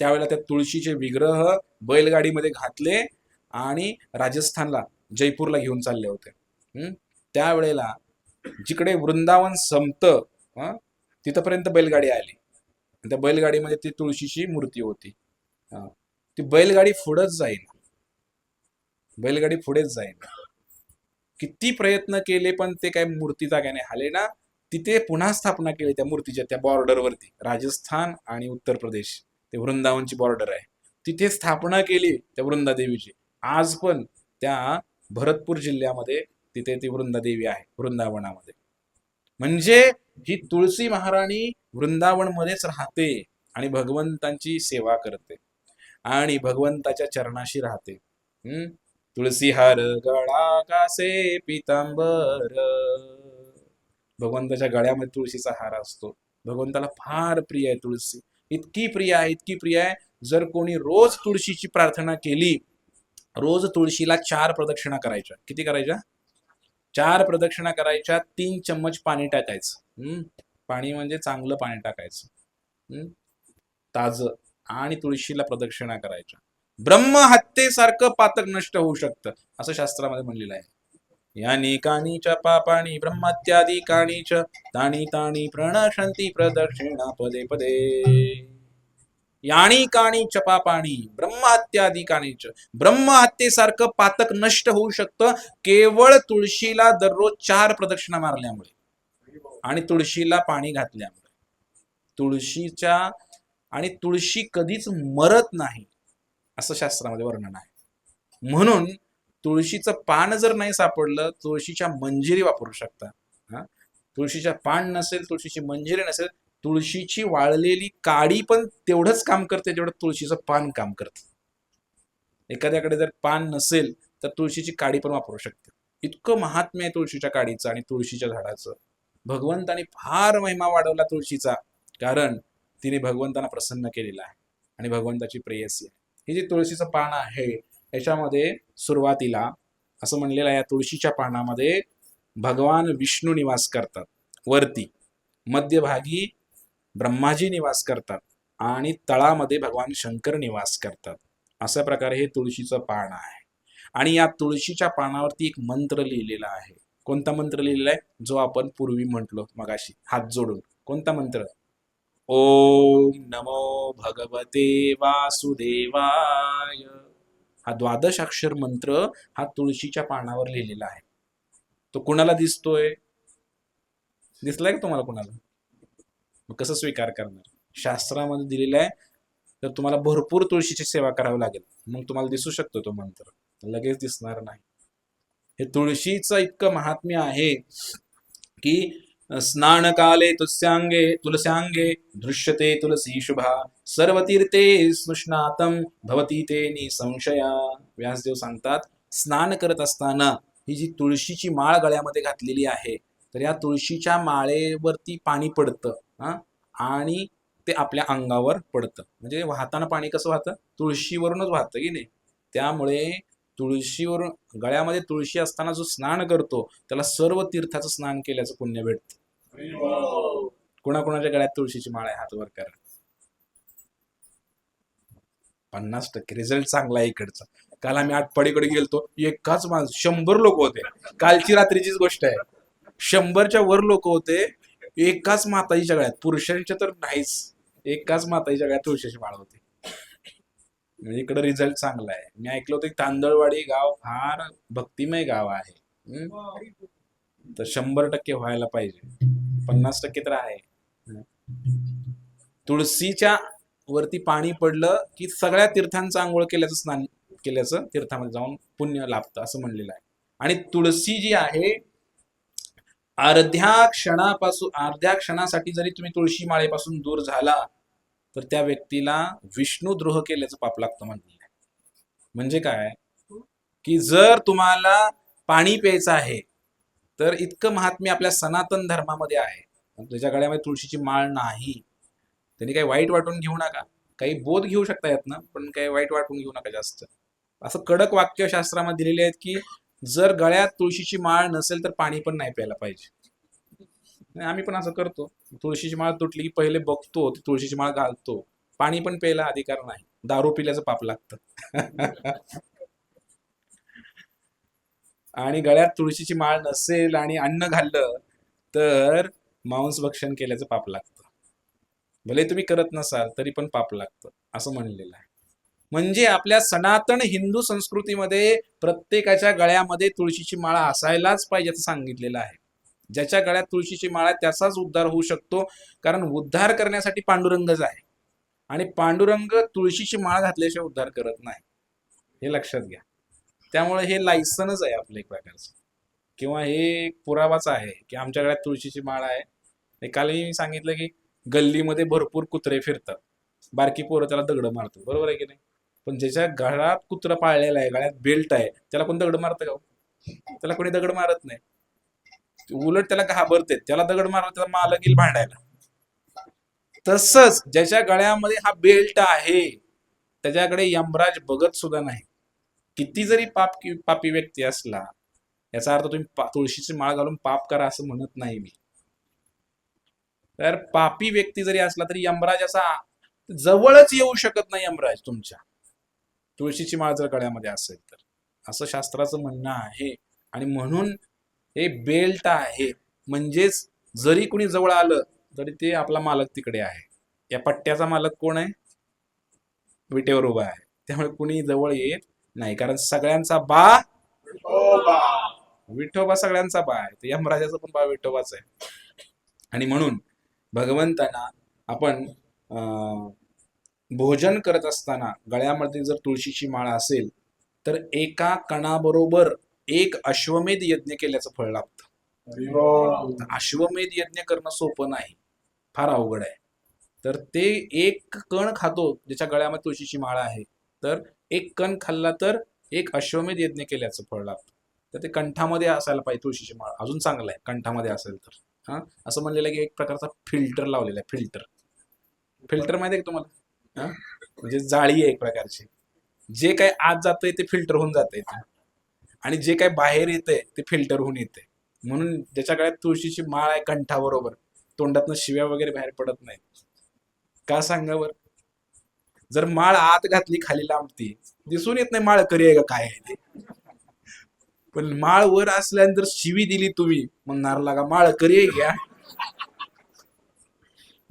त्यावेळेला त्या तुळशीचे विग्रह बैलगाडीमध्ये घातले आणि राजस्थानला, जयपूरला घेऊन चालले होते. त्यावेळेला जिकडे वृंदावन संपतं तिथपर्यंत बैलगाडी आली. त्या बैलगाडीमध्ये ती तुळशीची मूर्ती होती. ती बैलगाडी पुढेच जाईल, बैलगाडी पुढेच जाईल. किती प्रयत्न केले पण ते काय मूर्ती जाग्याने हाले ना. तिथे पुन्हा स्थापना केली त्या मूर्तीच्या, त्या बॉर्डरवरती, राजस्थान आणि उत्तर प्रदेश, ते वृंदावनची बॉर्डर आहे, तिथे स्थापना केली त्या वृंदादेवीची. आज पण त्या भरतपूर जिल्ह्यामध्ये तिथे ती वृंदादेवी आहे वृंदावनामध्ये. म्हणजे ही तुळसी महाराणी वृंदावन मध्येच राहते आणि भगवंतांची सेवा करते आणि भगवंताच्या चरणाशी राहते. तुळसी हार गळा कासे पितांबर. भगवंताच्या गळ्यामध्ये तुळशीचा हार असतो. भगवंताला फार प्रिय आहे तुळशी, इतकी प्रिय आहे, इतकी प्रिय आहे. जर कोणी रोज तुळशीची प्रार्थना केली, रोज तुळशीला 4 प्रदक्षिणा करायच्या. किती करायच्या? 4 प्रदक्षिणा करायच्या. 3 चम्मच पाणी टाकायचं. पाणी म्हणजे चांगलं पाणी टाकायचं, ताजं, आणि तुळशीला प्रदक्षिणा करायच्या. ब्रह्महत्येसारखं पातक नष्ट होऊ शकतं असं शास्त्रामध्ये म्हणलेलं आहे. यानी कानी च पापानी ब्रह्मत्यादी कानी च तानी तानी प्रणशंती प्रदक्षिणा पदे पदे. याणी काणी च पापाणी ब्रह्महत्यादी कानी च. ब्रह्महत्येसारखं पातक नष्ट होऊ शकतं केवळ तुळशीला दररोज 4 प्रदक्षिणा मारल्यामुळे आणि तुळशीला पाणी घातल्यामुळे. तुळशीच्या आणि तुळशी कधीच मरत नाही असं शास्त्रामध्ये वर्णन आहे. म्हणून तुळशीचं पान जर नाही सापडलं, तुळशीच्या मंजिरी वापरू शकता. तुळशीच्या पान नसेल, तुळशीची मंजिरी नसेल, तुळशीची वाळलेली काडी पण तेवढंच काम करते जेवढं तुळशीचं पान काम करतं. एखाद्याकडे जर पान नसेल तर तुळशीची काडी पण वापरू शकते. इतकं महात्म्य आहे तुळशीच्या काडीचं आणि तुळशीच्या झाडाचं. भगवंताने फार महिमा वाढवला तुळशीचा, कारण तिने भगवंतांना प्रसन्न केलेला आहे आणि भगवंताची प्रेयसी आहे. हे जे तुळशीचं पान आहे याच्यामध्ये सुरुवातीला असं म्हणलेलं आहे, या तुळशीच्या पानामध्ये भगवान विष्णू निवास करतात वरती, मध्यभागी ब्रह्माजी निवास करतात आणि तळामध्ये भगवान शंकर निवास करतात. अशा प्रकारे हे तुळशीचं पान आहे. आणि या तुळशीच्या पानावरती एक मंत्र लिहिलेला आहे. कोणता मंत्र लिहिलेला आहे? जो आपण पूर्वी म्हटलो मगाशी हात जोडून. कोणता मंत्र? ओम नमो भगवते वासुदेवाय. हा 12 अक्षर मंत्र हा तुळशीच्या पानावर लिहिलेला आहे. तो कुणाला दिसतोय? दिसलाय का तुम्हाला कुणाला? मग कसं स्वीकार करणार? शास्त्रामध्ये दिलेलं आहे, तर तुम्हाला भरपूर तुळशीची सेवा करावी लागेल, मग तुम्हाला दिसू शकतो तो मंत्र, लगेच दिसणार नाही. हे तुळशीचं इतकं महात्म्य आहे की स्नान काले तुलस्यांगे दृश्यते तुलसी शुभा सर्व तीर्थे स्नुष्णातम भवती ते निसंशया. व्यासदेव सांगतात, स्नान करत असताना ही जी तुळशीची माळ गळ्यामध्ये घातलेली आहे, तर या तुळशीच्या माळेवरती पाणी पडतं आणि ते आपल्या अंगावर पडतं. म्हणजे वाहताना पाणी कसं वाहतं? तुळशीवरूनच वाहतं की नाही. त्यामुळे तुळशीवरून गळ्यामध्ये तुळशी असताना जो स्नान करतो त्याला सर्व तीर्थाचं स्नान केल्याचं पुण्य भेटतं. कोणाकोणाच्या गळ्यात तुळशीची माळ आहे? हात वर करा. 50% रिझल्ट चांगला आहे इकडचा. काल आम्ही आटपाडीकडे गेलतो, एकाच माणूस 100 लोक होते. कालची रात्रीचीच गोष्ट आहे. 100च्या वर लोक होते, एकाच माताजीच्या गळ्यात. पुरुषांच्या तर नाहीच, एकाच माताजीच्या गळ्यात तुळशीची माळ होती. म्हणजे इकडे रिझल्ट चांगला आहे. मी ऐकलं होतं तांदळवाडी गाव फार भक्तिमय गाव आहे, तर 100% व्हायला पाहिजे. 50% तर आहे. तुळशीच्या वरती पाणी पडलं की सगळ्या तीर्थांचं आंघोळ केल्याचं, स्नान केल्याचं, तीर्थामध्ये जाऊन पुण्य लाभतं असं म्हणलेलं आहे. आणि तुळशी जी आहे, अर्ध्या क्षणासाठी जरी तुम्ही तुळशी माळेपासून दूर झाला तर त्या व्यक्तीला विष्णू द्रोह केल्याचं पाप लागतं म्हणलेलं आहे. म्हणजे काय की जर तुम्हाला पाणी प्यायचं आहे तर इतकं महात्म्य आपल्या सनातन धर्मामध्ये आहे, त्याच्या गळ्यामध्ये तुळशीची माळ नाही, त्यांनी काही वाईट वाटून घेऊ नका. काही बोध घेऊ शकता यातनं, पण काही वाईट वाटून घेऊ नका जास्त. असं कडक वाक्य शास्त्रामध्ये दिलेले आहेत की जर गळ्यात तुळशीची माळ नसेल तर पाणी पण नाही प्यायला पाहिजे. आम्ही पण असं करतो, तुळशीची माळ तुटली की पहिले बघतो, ती तुळशीची माळ घालतो. पाणी पण प्यायला अधिकार नाही, दारू पिल्याचं पाप लागतं. आणि गळ्यात तुळशीची माळ नसेल आणि अन्न घाललं तर मांस भक्षण केल्याचं पाप लागतं. भले तुम्ही करत नसाल तरी पण पाप लागतं असं म्हणलेलं आहे. म्हणजे आपल्या सनातन हिंदू संस्कृतीमध्ये प्रत्येकाच्या गळ्यामध्ये तुळशीची माळा असायलाच पाहिजे असं सांगितलेलं आहे. ज्याच्या गळ्यात तुळशीची माळा त्याचाच उद्धार होऊ शकतो, कारण उद्धार करण्यासाठी पांडुरंगच आहे आणि पांडुरंग तुळशीची माळ घातल्याशिवाय उद्धार करत नाही, हे लक्षात घ्या. त्यामुळे हे लायसनच आहे आपलं एक प्रकारचं, किंवा हे पुरावाच आहे की आमच्या गळ्यात तुळशीची माळ आहे. काल मी सांगितलं की गल्लीमध्ये भरपूर कुत्रे फिरतात, बारकी पोरं त्याला दगड मारतात, बरोबर आहे की नाही. पण ज्याच्या गळ्यात कुत्रा पाळलेला आहे, गळ्यात बेल्ट आहे, त्याला कोण दगड मारतं का? त्याला कोणी दगड मारत नाही, उलट त्याला घाबरते. त्याला दगड मारला त्याला मालक येईल भांडायला. तसंच ज्याच्या गळ्यामध्ये हा बेल्ट आहे त्याच्याकडे यमराज बघत सुद्धा नाही. किती जरी पापी व्यक्ती असला, याचा अर्थ तुम्ही तुळशीची माळ घालून पाप करा असं म्हणत नाही मी. तर पापी व्यक्ती जरी असला तरी यमराज असा जवळच येऊ शकत नाही यमराज तुमच्या, तुळशीची माळ जर गळ्यामध्ये असेल तर, असं शास्त्राचं म्हणणं आहे. आणि म्हणून हे बेल्ट आहे, म्हणजेच जरी कुणी जवळ आलं तरी ते आपला मालक तिकडे आहे. या पट्ट्याचा मालक कोण आहे? विटेवर उभा आहे. त्यामुळे कुणी जवळ येत नाही, कारण सगळ्यांचा बा विठोबा, सगळ्यांचा बा आहे. तर यमराजाचा पण बा विठोबाच आहे. आणि म्हणून भगवंतांना आपण भोजन करत असताना गळ्यामध्ये जर तुळशीची माळ असेल तर एका कणाबरोबर एक अश्वमेध यज्ञ केल्याचं फळ लाभतं. अश्वमेध यज्ञ करणं सोपं नाही, फार अवघड आहे. तर ते एक कण खातो ज्याच्या गळ्यामध्ये तुळशीची माळ आहे, तर एक कण खाल्ला तर एक अश्वमेध यज्ञ केल्याचं फळ लाभतं. तर ते कंठामध्ये असायला पाहिजे तुळशीची माळ, अजून चांगलं आहे कंठामध्ये असेल तर. हा, असं म्हणलेलं की एक प्रकारचा फिल्टर लावलेला आहे. फिल्टर माहिती आहे का तुम्हाला? म्हणजे जाळी आहे एक प्रकारची. जे काही आत जातंय ते फिल्टर होऊन जातंय, आणि जे काही बाहेर येतंय ते फिल्टर होऊन येते. म्हणून ज्याच्या गळ्यात तुळशीची माळ आहे कंठाबरोबर, तोंडातनं शिव्या वगैरे बाहेर पडत नाही. का सांगावर? जर माळ आत घातली खाली लांबती, दिसून येत नाही माळ करी आहे का काय आहे ते. पण माळ वर असल्यानंतर शिवी दिली तुम्ही, म्हणणार लागा माळ करी आहे घ्या.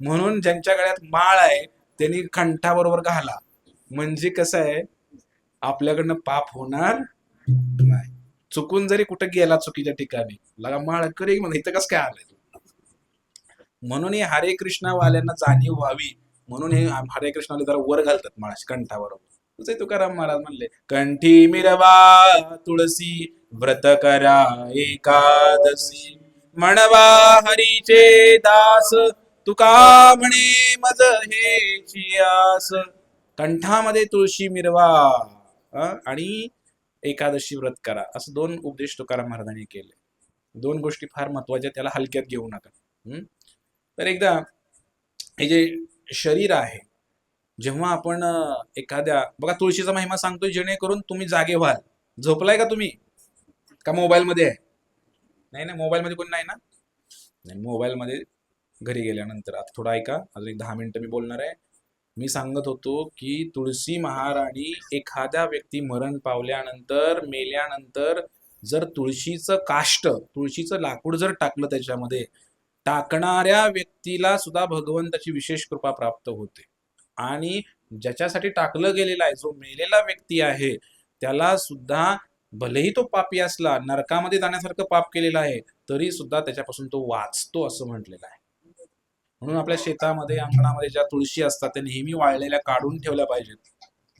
म्हणून ज्यांच्या गळ्यात माळ आहे त्यांनी कंठाबरोबर घाला, म्हणजे कसं आहे, आपल्याकडनं पाप होणार नाही. चुकून जरी कुठे गेला चुकीच्या ठिकाणी, लगा माळ करी म्हणून इथं कसं काय आलंय. म्हणून हे हरे कृष्णा वाल्यांना जाणीव व्हावी म्हणून हे हरे कृष्णाला जरा वर घालतात माळाशी कंठाबरोबर. तुझे तुकाराम महाराज म्हणले, कंठी मिरवा तुळसी व्रत करा एकादशी, म्हणवा हरीचे दास तुका म्हणे मज हे आस. कंठामध्ये तुळशी मिरवा आणि एकादशी व्रत करा, असं 2 उपदेश तुकाराम महाराजांनी केले. 2 गोष्टी फार महत्वाच्या, त्याला हलक्यात घेऊ नका. तर एकदा हे जे शरीर आहे, जेव्हा आपण एखाद्या, बघा तुळशीचा महिमा सांगतोय जेणेकरून तुम्ही जागे व्हाल. झोपलाय का तुम्ही? का मोबाईल मध्ये आहे? नाही ना, मोबाईल मध्ये कोण नाही ना? नाही, मोबाईल मध्ये घरी गेल्यानंतर. आता थोडं ऐका, अजून एक 10 मिनिटं मी बोलणार आहे. मी सांगत होतो की तुळशी महाराणी एखाद्या व्यक्ती मरण पावल्यानंतर, मेल्यानंतर जर तुळशीचं काष्ट, तुळशीचं लाकूड जर टाकलं त्याच्यामध्ये, टाकणाऱ्या व्यक्तीला सुद्धा भगवंताची विशेष कृपा प्राप्त होते. आणि ज्याच्यासाठी टाकलं गेलेलं आहे, जो मेलेला व्यक्ती आहे, त्याला सुद्धा भलेही तो पापी असला, नरकामध्ये जाण्यासारखं पाप केलेलं आहे, तरी सुद्धा त्याच्यापासून तो वाचतो असं म्हटलेलं आहे. म्हणून आपल्या शेतामध्ये, अंगणामध्ये ज्या तुळशी असतात त्या नेहमी वाळलेल्या काढून ठेवल्या पाहिजेत.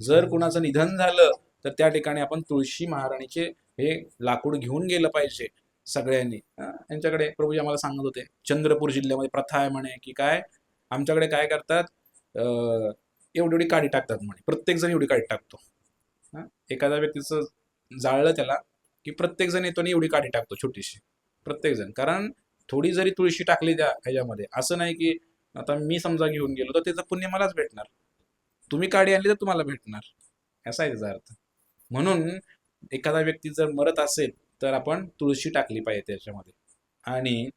जर कुणाचं निधन झालं तर त्या ठिकाणी आपण तुळशी महाराणीचे हे लाकूड घेऊन गेलं पाहिजे सगळ्यांनी. यांच्याकडे प्रभूजी आम्हाला सांगत होते, चंद्रपूर जिल्ह्यामध्ये प्रथा आहे म्हणे की काय, आमच्याकडे काय करतात, एवढी एवढी काडी टाकतात म्हणे, प्रत्येक जण एवढी काडी टाकतो. एखाद्या व्यक्तीचं जाळलं त्याला की प्रत्येक जण येतो आणि एवढी काडी टाकतो छोटीशी, प्रत्येक जण. कारण थोडी जरी तुळशी टाकली त्या ह्याच्यामध्ये, असं नाही की आता मी समजा घेऊन गेलो तर त्याचं पुण्य मलाच भेटणार, तुम्ही काडी आणली तर तुम्हाला भेटणार, असा आहे त्याचा अर्थ. म्हणून एखादा व्यक्ती जर मरत असेल तर आपण तुळशी टाकली पाहिजे त्याच्यामध्ये. आणि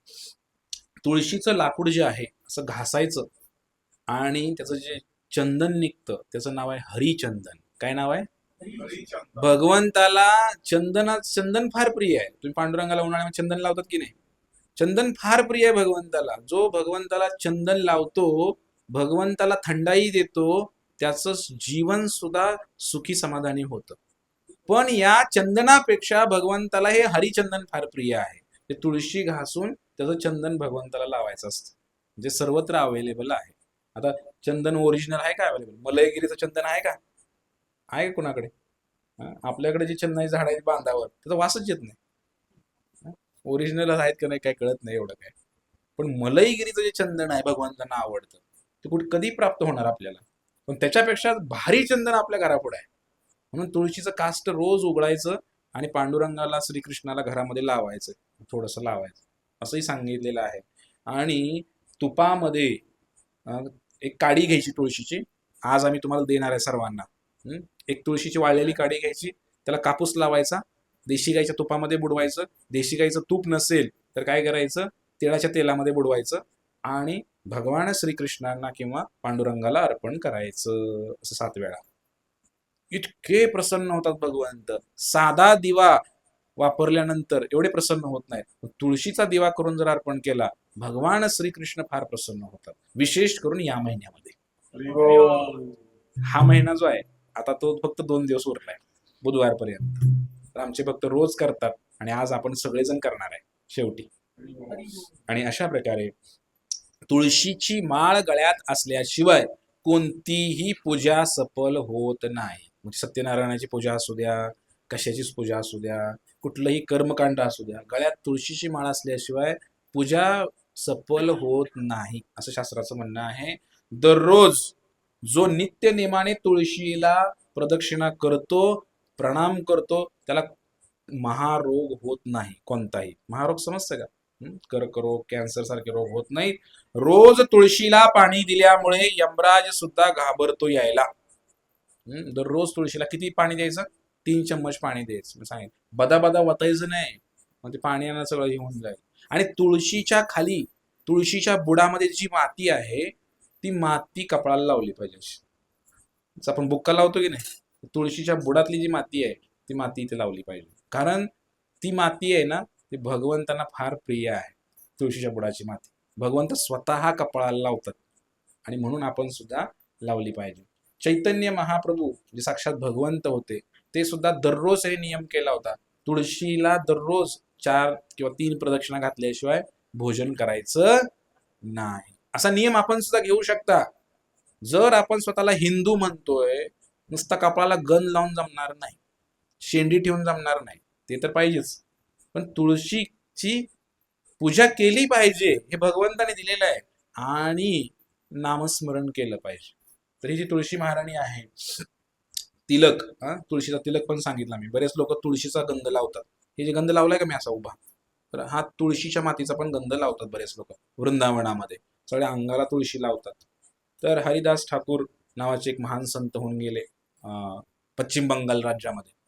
तुळशीचं लाकूड जे आहे असं घासायचं, आणि त्याचं जे चंदन निघतं त्याचं नाव आहे हरिचंदन. काय नाव आहे? भगवंताला चंदन फार प्रिय आहे. तुम्ही पांडुरंगाला उन्हाळ्यामध्ये चंदन लावतात की नाही? चंदन फार प्रिय आहे भगवंताला. जो भगवंताला चंदन लावतो, भगवंताला थंडाई देतो, त्याचं जीवन सुद्धा सुखी समाधानी होतं. पण या चंदनापेक्षा भगवंताला हे हरिचंदन फार प्रिय आहे. ते तुळशी घासून त्याचं चंदन भगवंताला लावायचं असतं, जे सर्वत्र अवेलेबल आहे. आता चंदन ओरिजिनल आहे का अवेलेबल? मलयगिरीचं चंदन आहे का? आहे का कोणाकडे? आपल्याकडे जी चंदनाची झाड आहेत बांधावर, त्याचा वासच येत नाही. ओरिजिनल आहेत का नाही काय कळत नाही एवढं काय. पण मलईगिरीचं जे चंदन आहे भगवंतांना आवडतं, ते कुठे कधी प्राप्त होणार आपल्याला? पण त्याच्यापेक्षा भारी चंदन आपल्या घरापुढे आहे. म्हणून तुळशीचं काष्ट रोज उघडायचं आणि पांडुरंगाला, श्रीकृष्णाला घरामध्ये लावायचं, थोडंसं लावायचं, असंही सांगितलेलं आहे. आणि तुपामध्ये एक काडी घ्यायची तुळशीची, आज आम्ही तुम्हाला देणार आहे सर्वांना. एक तुळशीची वाळलेली काडी घ्यायची, त्याला कापूस लावायचा, देशी गाईच्या तुपामध्ये बुडवायचं. देशी गाईचं तूप नसेल तर काय करायचं, तिळाच्या तेलामध्ये बुडवायचं आणि भगवान श्रीकृष्णांना किंवा पांडुरंगाला अर्पण करायचं, असं 7 वेळा. इतके प्रसन्न होतात भगवंत. साधा दिवा वापरल्यानंतर एवढे प्रसन्न होत नाहीत, तुळशीचा दिवा करून जर अर्पण केला, भगवान श्रीकृष्ण फार प्रसन्न होतात, विशेष करून या महिन्यामध्ये. हा महिना जो आहे आता तो फक्त 2 दिवस उरलाय, बुधवारपर्यंत. तर आमचे भक्त रोज करतात आणि आज आपण सगळेजण करणार आहे शेवटी. आणि अशा प्रकारे तुळशीची माळ गळ्यात असल्याशिवाय कोणतीही पूजा सफल होत नाही. म्हणजे सत्यनारायणाची पूजा असू द्या, कशाचीच पूजा असू द्या, कुठलंही कर्मकांड असू द्या, गळ्यात तुळशीची माळ असल्याशिवाय पूजा सफल होत नाही, असं शास्त्राचं म्हणणं आहे. दररोज जो नित्य नेमाने तुळशीला प्रदक्षिणा करतो, प्रणाम करतो, त्याला महारोग होत नाही. कोणताही महारोग समजतं का? कर्करोग, कॅन्सर सारखे रोग होत नाहीत. रोज तुळशीला पाणी दिल्यामुळे यमराज सुद्धा घाबरतो यायला. दररोज तुळशीला किती पाणी द्यायचं? 3 चम्मच पाणी द्यायचं. मी सांगेन, बदा बदा वतायचं नाही, मग ते पाण्यानं सगळं हे होऊन जाईल. आणि तुळशीच्या खाली, तुळशीच्या बुडामध्ये जी माती आहे, ती माती कपाळाला लावली पाहिजे. जसं आपण बुक्का लावतो की नाही, तुळशीच्या बुडातली जी माती आहे ती माती इथे लावली पाहिजे. कारण ती माती आहे ना, ती भगवंतांना फार प्रिय आहे. तुळशीच्या बुडाची माती भगवंत स्वतः कपाळाला लावतात आणि म्हणून आपण सुद्धा लावली पाहिजे. चैतन्य महाप्रभू जे साक्षात भगवंत होते, ते सुद्धा दररोज हे नियम केला होता, तुळशीला दररोज 4 किंवा 3 प्रदक्षिणा घातल्याशिवाय भोजन करायचं नाही. असा नियम आपण सुद्धा घेऊ शकता. जर आपण स्वतःला हिंदू म्हणतोय, नुसता कपाळाला गंध लावून जमणार नाही, शेंडी ठेवून जमणार नाही, ते तर पाहिजेच, पण तुळशीची पूजा केली पाहिजे, हे भगवंताने दिलेलं आहे. आणि नामस्मरण केलं पाहिजे. तर ही जी तुळशी महाराणी आहे, तिलक, तुळशीचा तिलक पण सांगितला मी. बरेच लोक तुळशीचा गंध लावतात. हे जे गंध लावलाय का मी असा उभा, तर हा तुळशीच्या मातीचा पण गंध लावतात बरेच लोक. वृंदावनामध्ये सगळ्या अंगाला तुळशी लावतात. तर हरिदास ठाकूर नावाचे एक महान संत होऊन गेले, पश्चिम बंगाल राज्यामध्ये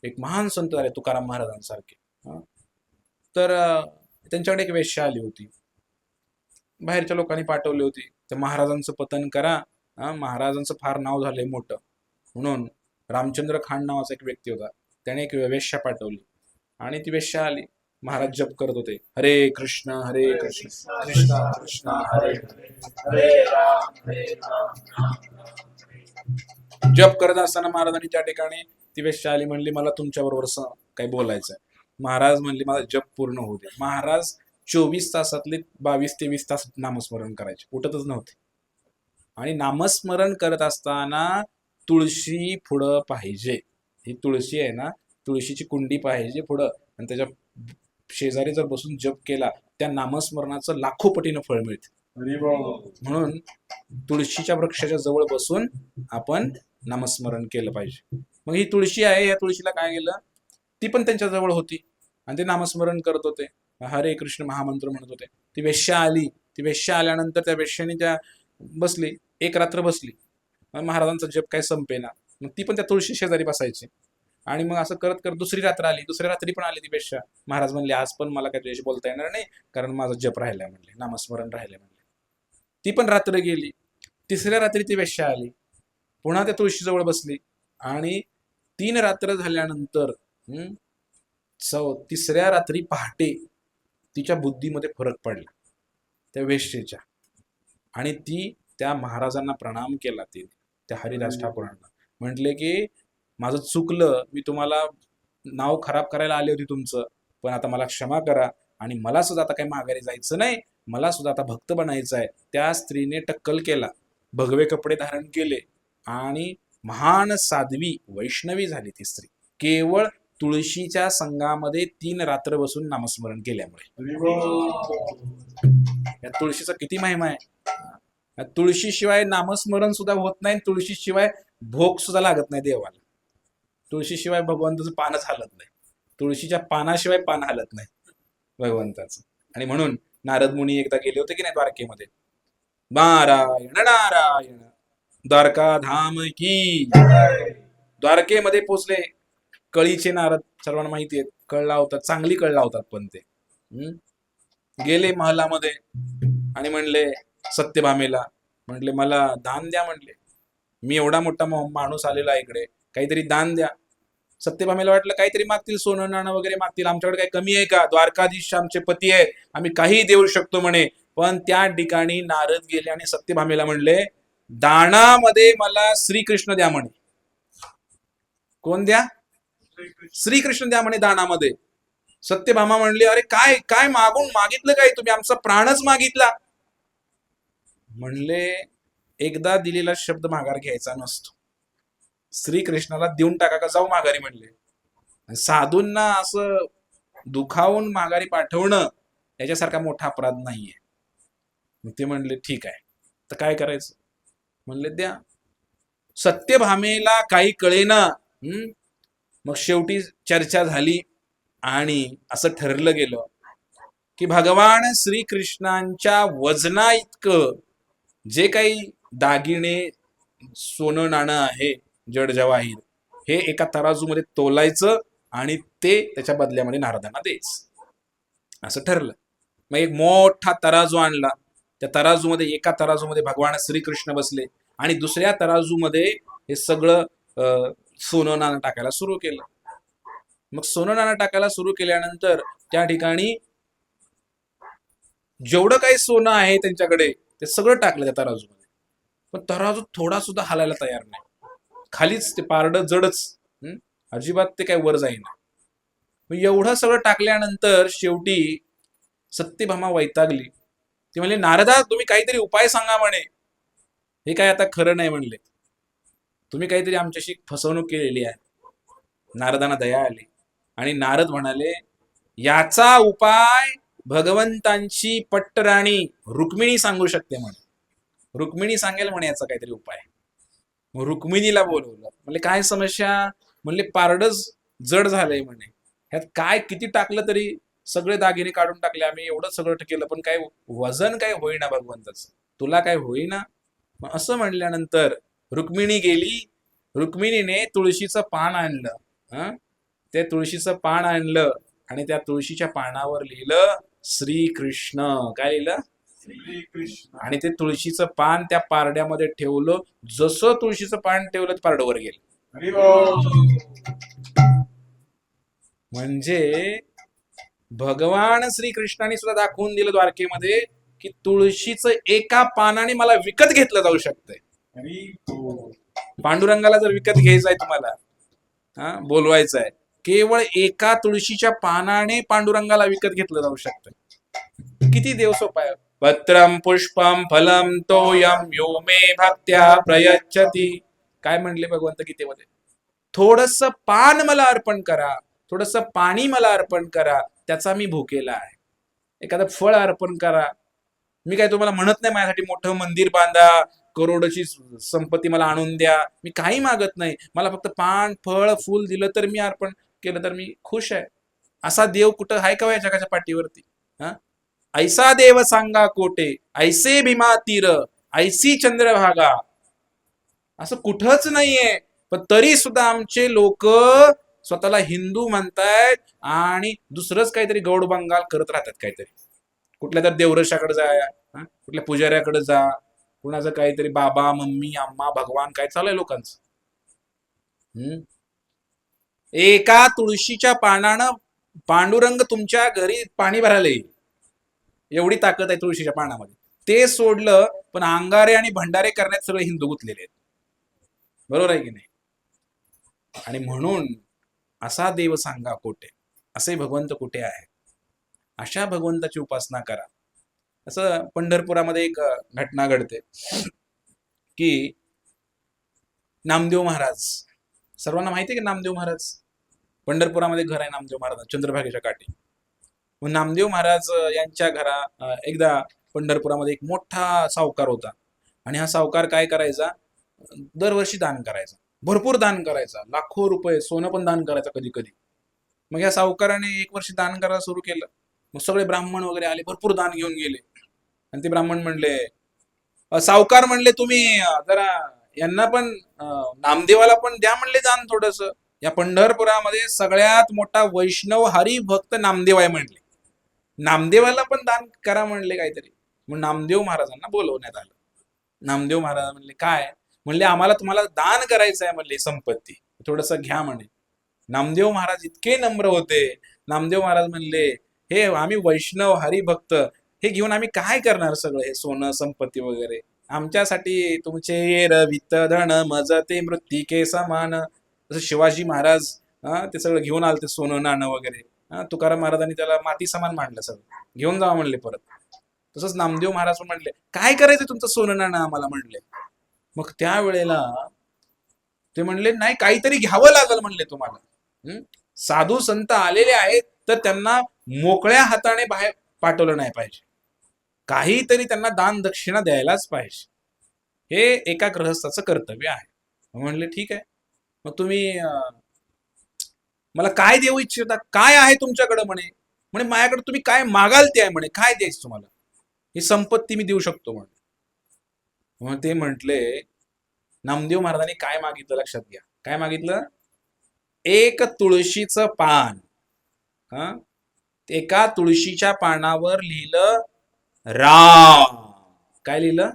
एक महान संत झाले, तुकाराम महाराजांसारखे. तर त्यांच्याकडे एक वेश्या आली होती, बाहेरच्या लोकांनी पाठवली होती, तर महाराजांचं पतन करा, महाराजांचं फार नाव झालंय मोठं, म्हणून रामचंद्र खान नावाचा एक व्यक्ती होता, त्याने एक वेश्या पाठवली. आणि ती वेश्या आली, महाराज जप करत होते, हरे कृष्ण कृष्ण कृष्ण हरे हरे जप करत असताना महाराजांनी त्या ठिकाणी ती वेश्या आली, म्हणली मला तुमच्या बरोबर काही बोलायचं आहे. महाराज म्हणले माझा जप पूर्ण होऊ दे. महाराज 24 तासातले 22-23 तास नामस्मरण करायचे, उठतच नव्हते. आणि नामस्मरण करत असताना तुळशी पुढं पाहिजे. ही तुळशी आहे ना, तुळशीची कुंडी पाहिजे पुढं, आणि त्याच्या शेजारी जर बसून जप केला, त्या नामस्मरणाचं लाखो पटीनं फळ मिळते. म्हणून तुळशीच्या वृक्षाच्या जवळ बसून आपण नामस्मरण केलं पाहिजे. मग ही तुळशी आहे, या तुळशीला काय केलं, ती पण त्यांच्या जवळ होती आणि ते नामस्मरण करत होते, हरे कृष्ण महामंत्र म्हणत होते. ती वेश्या आली, ती वेश्या आल्यानंतर त्या वेश्याने त्या बसली, एक रात्र बसली, महाराजांचा जप काय संपेना, मग ती पण त्या तुळशी शेजारी बसायची. आणि मग असं करत करत दुसरी रात्र आली, दुसऱ्या रात्री पण आली ती वेश्या. महाराज म्हणले आज पण मला काय तुझ्याशी बोलता येणार नाही, कारण माझा जप राहिलाय म्हणले, नामस्मरण राहिलंय म्हणले. ती पण रात्र गेली, तिसऱ्या रात्री ती वेश्या आली, पुन्हा त्या तुळशीजवळ बसली. आणि 3 रात्र झाल्यानंतर तिसऱ्या रात्री पहाटे तिच्या बुद्धीमध्ये फरक पडला त्या वेश्येच्या, आणि ती त्या महाराजांना प्रणाम केला. त्या हरिदास ठाकूरांना म्हटले की माझं चुकलं, मी तुम्हाला नाव खराब करायला आले होते तुमचं, पण आता मला क्षमा करा, आणि मला सुद्धा आता काही माघारी जायचं नाही, मला सुद्धा आता भक्त बनायचं आहे. त्या स्त्रीने टक्कल केला, भगवे कपडे धारण केले आणि महान साध्वी वैष्णवी झाली ती स्त्री, केवळ तुळशीच्या संघामध्ये 3 रात्र बसून नामस्मरण केल्यामुळे. या तुळशीचा किती महिमा आहे. तुळशीशिवाय नामस्मरण सुद्धा होत नाही, तुळशीशिवाय भोग सुद्धा लागत नाही देवाला. तुळशीशिवाय भगवंताचं पानच हलत नाही, तुळशीच्या पानाशिवाय पान हलत नाही भगवंताचं. आणि म्हणून नारद मुनी एकदा गेले होते की नाही द्वारकेमध्ये, नारायण नारायण द्वारका धाम की. द्वारकेमध्ये पोचले. कळीचे नारद, सर्वांना माहिती आहे, कळ लावतात, चांगली कळ लावतात, पण ते गेले महलामध्ये आणि म्हणले सत्यभामेला, म्हणले मला दान द्या, म्हणले मी एवढा मोठा माणूस आलेला इकडे, काहीतरी दान द्या. सत्यभामेला वाटलं काहीतरी मागतील, सोनं नाणं वगैरे मागतील, आमच्याकडे काही कमी आहे का, द्वारकाधीश आमचे पती आहे, आम्ही काही देऊ शकतो म्हणे. पण त्या ठिकाणी नारद गेले आणि सत्यभामेला म्हणले दानामध्ये मला श्रीकृष्ण द्या म्हणे. कोण द्या? श्रीकृष्ण द्या म्हणे दानामध्ये. सत्यभामा म्हणली अरे काय काय मागितलं काय तुम्ही, आमचा प्राणच मागितला. म्हणले एकदा दिलेला शब्द माघार घ्यायचा नसतो. श्रीकृष्णाला देऊन टाका का जाऊ माघारी म्हणले. साधूंना असं दुखावून माघारी पाठवणं याच्यासारखा मोठा अपराध नाहीये. मग ते म्हणले ठीक आहे, तर काय करायचं, म्हणले द्या. सत्यभामेला काही कळेना. मग शेवटी चर्चा झाली आणि असं ठरलं गेलं की भगवान श्रीकृष्णांच्या वजना इतकं जे काही दागिने, सोनं नाणं आहे, जड जवाहीर, हे एका तराजूमध्ये तोलायचं आणि ते त्याच्या बदल्यामध्ये नारदांना द्यायचं, असं ठरलं. मग एक मोठा तराजू आणला. त्या तराजूमध्ये, एका तराजूमध्ये भगवान श्रीकृष्ण बसले आणि दुसऱ्या तराजूमध्ये हे सगळं सोनं नाणं टाकायला सुरू केलं. मग सोनं नाणं टाकायला सुरू केल्यानंतर त्या ठिकाणी जेवढं काही सोनं आहे त्यांच्याकडे ते सगळं टाकलं त्या तराजूमध्ये. पण तराजू थोडा सुद्धा हालायला तयार नाही, खालीच ते पारडं जडच, अजिबात ते काय वर जाईना. मग एवढं सगळं टाकल्यानंतर शेवटी सत्यभामा वैतागली. ती म्हणले नारदा तुम्ही काहीतरी उपाय सांगा म्हणे, हे काय आता खरं नाही म्हणले, तुम्ही काहीतरी आमच्याशी फसवणूक केलेली आहे. नारदांना दया आली आणि नारद म्हणाले याचा उपाय भगवंतांची पट्टराणी रुक्मिणी सांगू शकते म्हणे. रुक्मिणी सांगेल म्हणे याचा काहीतरी उपाय. मग रुक्मिणीला बोलवलं. म्हणले काय समस्या, म्हणले पारडच जड झालंय म्हणे, ह्यात काय किती टाकलं तरी सगळे दागिने काढून टाकले आम्ही, एवढं सगळं केलं पण काय वजन काय होईना भगवंताचं, तुला काय होईना. मग असं म्हणल्यानंतर रुक्मिणी गेली. रुक्मिणीने तुळशीचं पान आणलं. ते तुळशीचं पान आणलं आणि त्या तुळशीच्या पानावर लिहिलं श्रीकृष्ण. काय लिहिलं? श्रीकृष्ण. आणि ते तुळशीचं पान त्या पारड्यामध्ये ठेवलं. जसं तुळशीचं पान ठेवलं पारड्यावर गेलं. म्हणजे भगवान श्रीकृष्णाने सुद्धा दाखवून दिलं द्वारकेमध्ये की तुळशीचं एका पानाने मला विकत घेतलं जाऊ शकतंय. पांडुरंगाला जर विकत घ्यायचंय तुम्हाला, बोलवायचं आहे, केवळ एका तुळशीच्या पानाने पांडुरंगाला विकत घेतलं जाऊ शकतं. किती देव सोपा आहे. पत्रम पुष्पम फलम तोयम यो मे भक्त्या प्रयच्छति. काय म्हणले भगवंत गीतेमध्ये, थोडस पान मला अर्पण करा, थोडस पाणी मला अर्पण करा, त्याचा मी भुकेला आहे. एखादं फळ अर्पण करा. मी काय तुम्हाला म्हणत नाही माझ्यासाठी मोठं मंदिर बांधा, करोडची संपत्ती मला आणून द्या, मी काही मागत नाही. मला फक्त पान, फळ, फूल दिलं तर मी अर्पण केलं तर मी खुश आहे. असा देव कुठं आहे का या जगाच्या पाठीवरती? ऐसा देव सांगा कोटे, ऐसे भीमा तीर, ऐसी चंद्रभागा. असं कुठंच नाहीये. पण तरी सुद्धा आमचे लोक स्वतःला हिंदू म्हणतायत आणि दुसरंच काहीतरी गौड बंगाल करत राहतात. काहीतरी कुठल्या तर देवरशाकडे जा, कुठल्या पुजाऱ्याकडे जा, कुणाचं काहीतरी बाबा, मम्मी, अम्मा, भगवान, काय चालू आहे लोकांचं. एका तुळशीच्या पानानं पांडुरंग तुमच्या घरी पाणी भरायला येईल, एवढी ताकद आहे तुळशीच्या पानामध्ये. ते सोडलं पण अंगारे आणि भंडारे करण्यात सगळे हिंदू गुंतलेले आहेत. बरोबर आहे की नाही? आणि म्हणून असा देव सांगा कोठे, असे भगवंत कुठे आहे, अशा भगवंताची उपासना करा. असं पंढरपुरामध्ये एक घटना घडते की नामदेव महाराज, सर्वांना माहिती आहे की नामदेव महाराज, पंढरपुरामध्ये घर आहे नामदेव महाराज, चंद्रभागेच्या काठी. मग नामदेव महाराज यांच्या घरा एकदा पंढरपुरामध्ये एक मोठा सावकार होता आणि हा सावकार काय करायचा, दरवर्षी दान करायचा, भरपूर दान करायचा, लाखो रुपये सोनं पण दान करायचा कधी कधी. मग या सावकाराने एक वर्षी दान करायला सुरू केलं. मग सगळे ब्राह्मण वगैरे आले, भरपूर दान घेऊन गेले. आणि ते ब्राह्मण म्हणले, सावकार म्हणले तुम्ही जरा यांना पण नामदेवाला पण द्या म्हणले दान थोडस. या पंढरपुरामध्ये सगळ्यात मोठा वैष्णव हरिभक्त नामदेव आहे म्हणले. नामदेवाला पण दान करा म्हणले काहीतरी. मग नामदेव महाराजांना बोलवण्यात आलं. नामदेव महाराज म्हणले काय? म्हणले आम्हाला तुम्हाला दान करायचं आहे म्हणले संपत्ती, थोडस घ्या म्हणे. नामदेव महाराज इतके नम्र होते. नामदेव महाराज म्हणले हे आम्ही वैष्णव हरिभक्त, हे घेऊन आम्ही काय करणार सगळं हे सोनं संपत्ती वगैरे. आमच्यासाठी तुमचे रवित धन मजते मृत्तिके समान. जसं शिवाजी महाराज ते सगळं घेऊन आलं ते सोनं नाणं वगैरे. तुकाराम महाराजांनी त्याला माती समान मांडलं, सगळं घेऊन जावं म्हणले परत. तसंच नामदेव महाराज म्हणले काय करायचं तुमचं सोनं नाणं आम्हाला म्हणले. मग त्यावेळेला ते म्हणले नाही काहीतरी घ्यावं लागेल म्हणले तुम्हाला. साधू संत आलेले आहेत तर त्यांना मोकळ्या हाताने बाहेर पाठवलं नाही पाहिजे, काहीतरी त्यांना दान दक्षिणा द्यायलाच पाहिजे. हे एका गृहस्थाचं कर्तव्य आहे. म्हणले ठीक आहे, मग तुम्ही मला काय देऊ इच्छिता, काय आहे तुमच्याकडे म्हणे. म्हणे माझ्याकडे तुम्ही काय मागाल ते आहे म्हणे, काय द्यायचं तुम्हाला, ही संपत्ती मी देऊ शकतो म्हणे. मग ते म्हटले नामदेव महाराजांनी काय मागितलं लक्षात घ्या. काय मागितलं? एक तुळशीचं पान. एका तुळशीच्या पानावर लिहिलं राम. काय लिहिलं?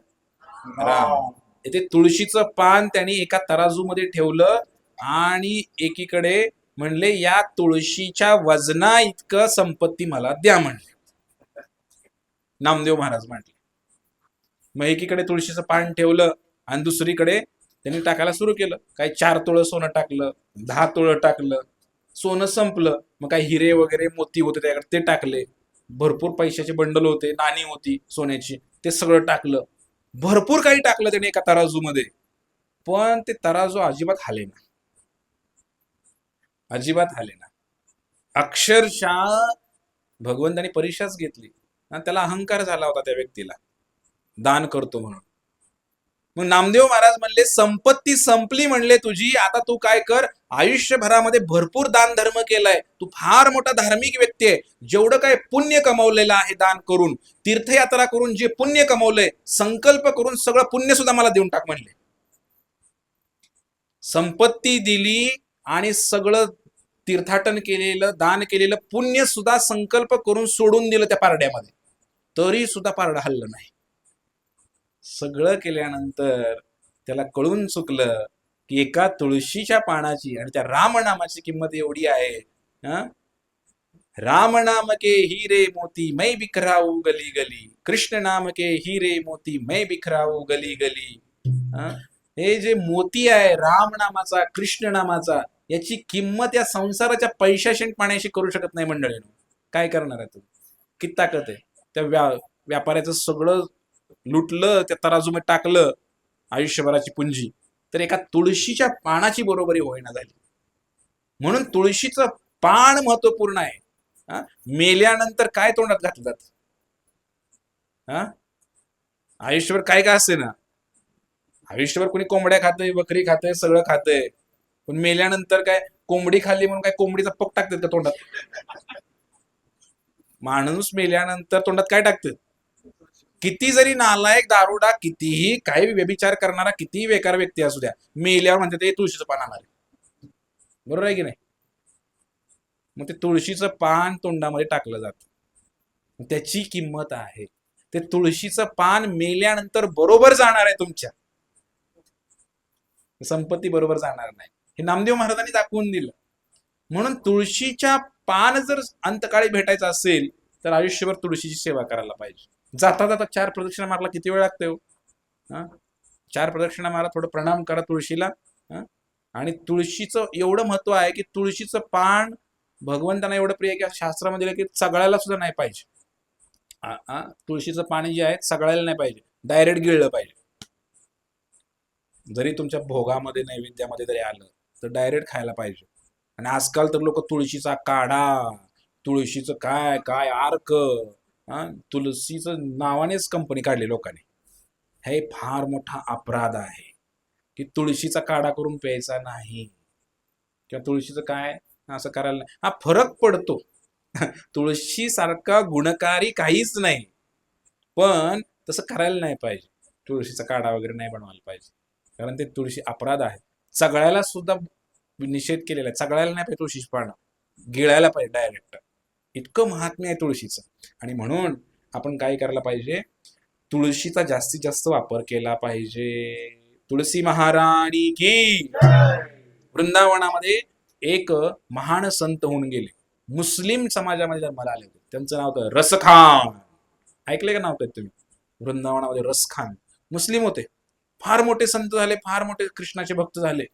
राम. ते तुळशीचं पान त्यांनी एका तराजूमध्ये ठेवलं आणि एकीकडे म्हणले या तुळशीच्या वजना इतकं संपत्ती मला द्या म्हणले. नामदेव महाराज म्हटले. मग एकीकडे तुळशीचं पान ठेवलं आणि दुसरीकडे त्यांनी टाकायला सुरू केलं. काही 4 तोळं सोनं टाकलं, 10 तोळं टाकलं. सोनं संपलं, मग काही हिरे वगैरे मोती होते त्याकडे ते टाकले. भरपूर पैशाचे बंडल होते, नाणी होती सोन्याची, ते सगळं टाकलं. भरपूर काही टाकलं त्याने एका तराजू मध्ये. पण ते तराजू अजिबात हाले ना, अजिबात हाले ना. अक्षरशः भगवंतानी परीक्षाच घेतली. त्याला अहंकार झाला होता त्या व्यक्तीला, दान करतो म्हणून. मग नामदेव महाराज म्हणले संपत्ती संपली म्हणले तुझी, आता तू काय कर, आयुष्यभरामध्ये भरपूर दान धर्म केलाय, तू फार मोठा धार्मिक व्यक्ती आहे, जेवढं काय पुण्य कमावलेलं आहे दान करून, तीर्थयात्रा करून जे पुण्य कमावलंय, संकल्प करून सगळं पुण्य सुद्धा मला देऊन टाक म्हणले. संपत्ती दिली आणि सगळं तीर्थाटन केलेलं, दान केलेलं पुण्य सुद्धा संकल्प करून सोडून दिलं त्या पारड्यामध्ये, तरी सुद्धा पारडा हल्लं नाही. सगळं केल्यानंतर त्याला कळून चुकलं की एका तुळशीच्या पानाची आणि त्या रामनामाची किंमत एवढी आहे. राम नाम के हीरे मोती मैं बिखराऊ गली गली, कृष्ण नाम के हीरे मोती मैं बिखराऊ गली गली. हे जे मोती आहे राम नामाचा, कृष्ण नामाचा, याची किंमत या संसाराच्या पैशाशी पाण्याशी करू शकत नाही मंडळींनो. काय करणार आहे तू? किती ताकद आहे त्या व्यापाऱ्याचं. सगळं लुटलं, त्या तराजूमध्ये टाकलं आयुष्यभराची पुंजी, तर एका तुळशीच्या पानाची बरोबरी होईना झाली. म्हणून तुळशीचं पान महत्वपूर्ण आहे. मेल्यानंतर काय तोंडात घातलं जात? आयुष्यभर काय काय असते ना, आयुष्यभर कोणी कोंबड्या खातंय, बकरी खातंय, सगळं खातंय, पण मेल्यानंतर काय कोंबडी खाल्ली म्हणून काय कोंबडीचा पक टाकतात का तोंडात? माणूस मेल्यानंतर तोंडात काय टाकतात? किती जरी नालायक, दारुडा, कितीही काही व्यभिचार करणारा, कितीही बेकार व्यक्ती असू द्या, मेल्यावर म्हणते ते तुळशीचं पान आणणार. बरोबर आहे की नाही? मग ते तुळशीचं पान तोंडामध्ये टाकलं जातं, त्याची किंमत आहे. ते तुळशीचं पान मेल्यानंतर बरोबर जाणार आहे तुमच्या, संपत्ती बरोबर जाणार नाही. हे नामदेव महाराजांनी दाखवून दिलं. म्हणून तुळशीच्या पान जर अंतकाळी भेटायचं असेल तर आयुष्यभर तुळशीची सेवा करायला पाहिजे. जाता जाता 4 प्रदक्षिणा मारला किती वेळ लागते हो? 4 प्रदक्षिणा मारा, थोडं प्रणाम करा तुळशीला. आणि तुळशीचं एवढं महत्व आहे की तुळशीचं पान भगवंतांना एवढं प्रिय की शास्त्रामध्ये की सगळ्याला सुद्धा नाही पाहिजे. तुळशीचं पाणी जे आहे सगळ्याला नाही पाहिजे, डायरेक्ट गिळलं पाहिजे. जरी तुमच्या भोगामध्ये नैवेद्यामध्ये जरी आलं तर डायरेक्ट खायला पाहिजे. आणि आजकाल तर लोक तुळशीचा काढा, तुळशीचं काय काय अर्क, तुळशीचं नावानेच कंपनी काढली लोकांनी. हे फार मोठा अपराध आहे की तुळशीचा काढा करून प्यायचा नाही, किंवा तुळशीचं काय असं करायला नाही. हा फरक पडतो. तुळशी सारखा गुणकारी काहीच नाही, पण तसं करायला नाही पाहिजे. तुळशीचा काढा वगैरे नाही बनवायला पाहिजे. कारण ते तुळशी अपराध आहे. चगळायला सुद्धा निषेध केलेला आहे. चगळायला नाही पाहिजे तुळशीची पानं, गिळायला पाहिजे डायरेक्ट. इतकं महात्म्य आहे तुळशीचं. आणि म्हणून आपण काय करायला पाहिजे, तुळशीचा जास्तीत जास्त वापर केला पाहिजे. तुळशी महाराणी की. वृंदावनामध्ये एक महान संत होऊन गेले, मुस्लिम समाजामध्ये जन्माला आले होते. त्यांचं नाव होतं रसखान. ऐकले का नाव तुम्ही? वृंदावनामध्ये रसखान मुस्लिम होते. फार मोठे संत झाले, फार मोठे कृष्णाचे भक्त झाले,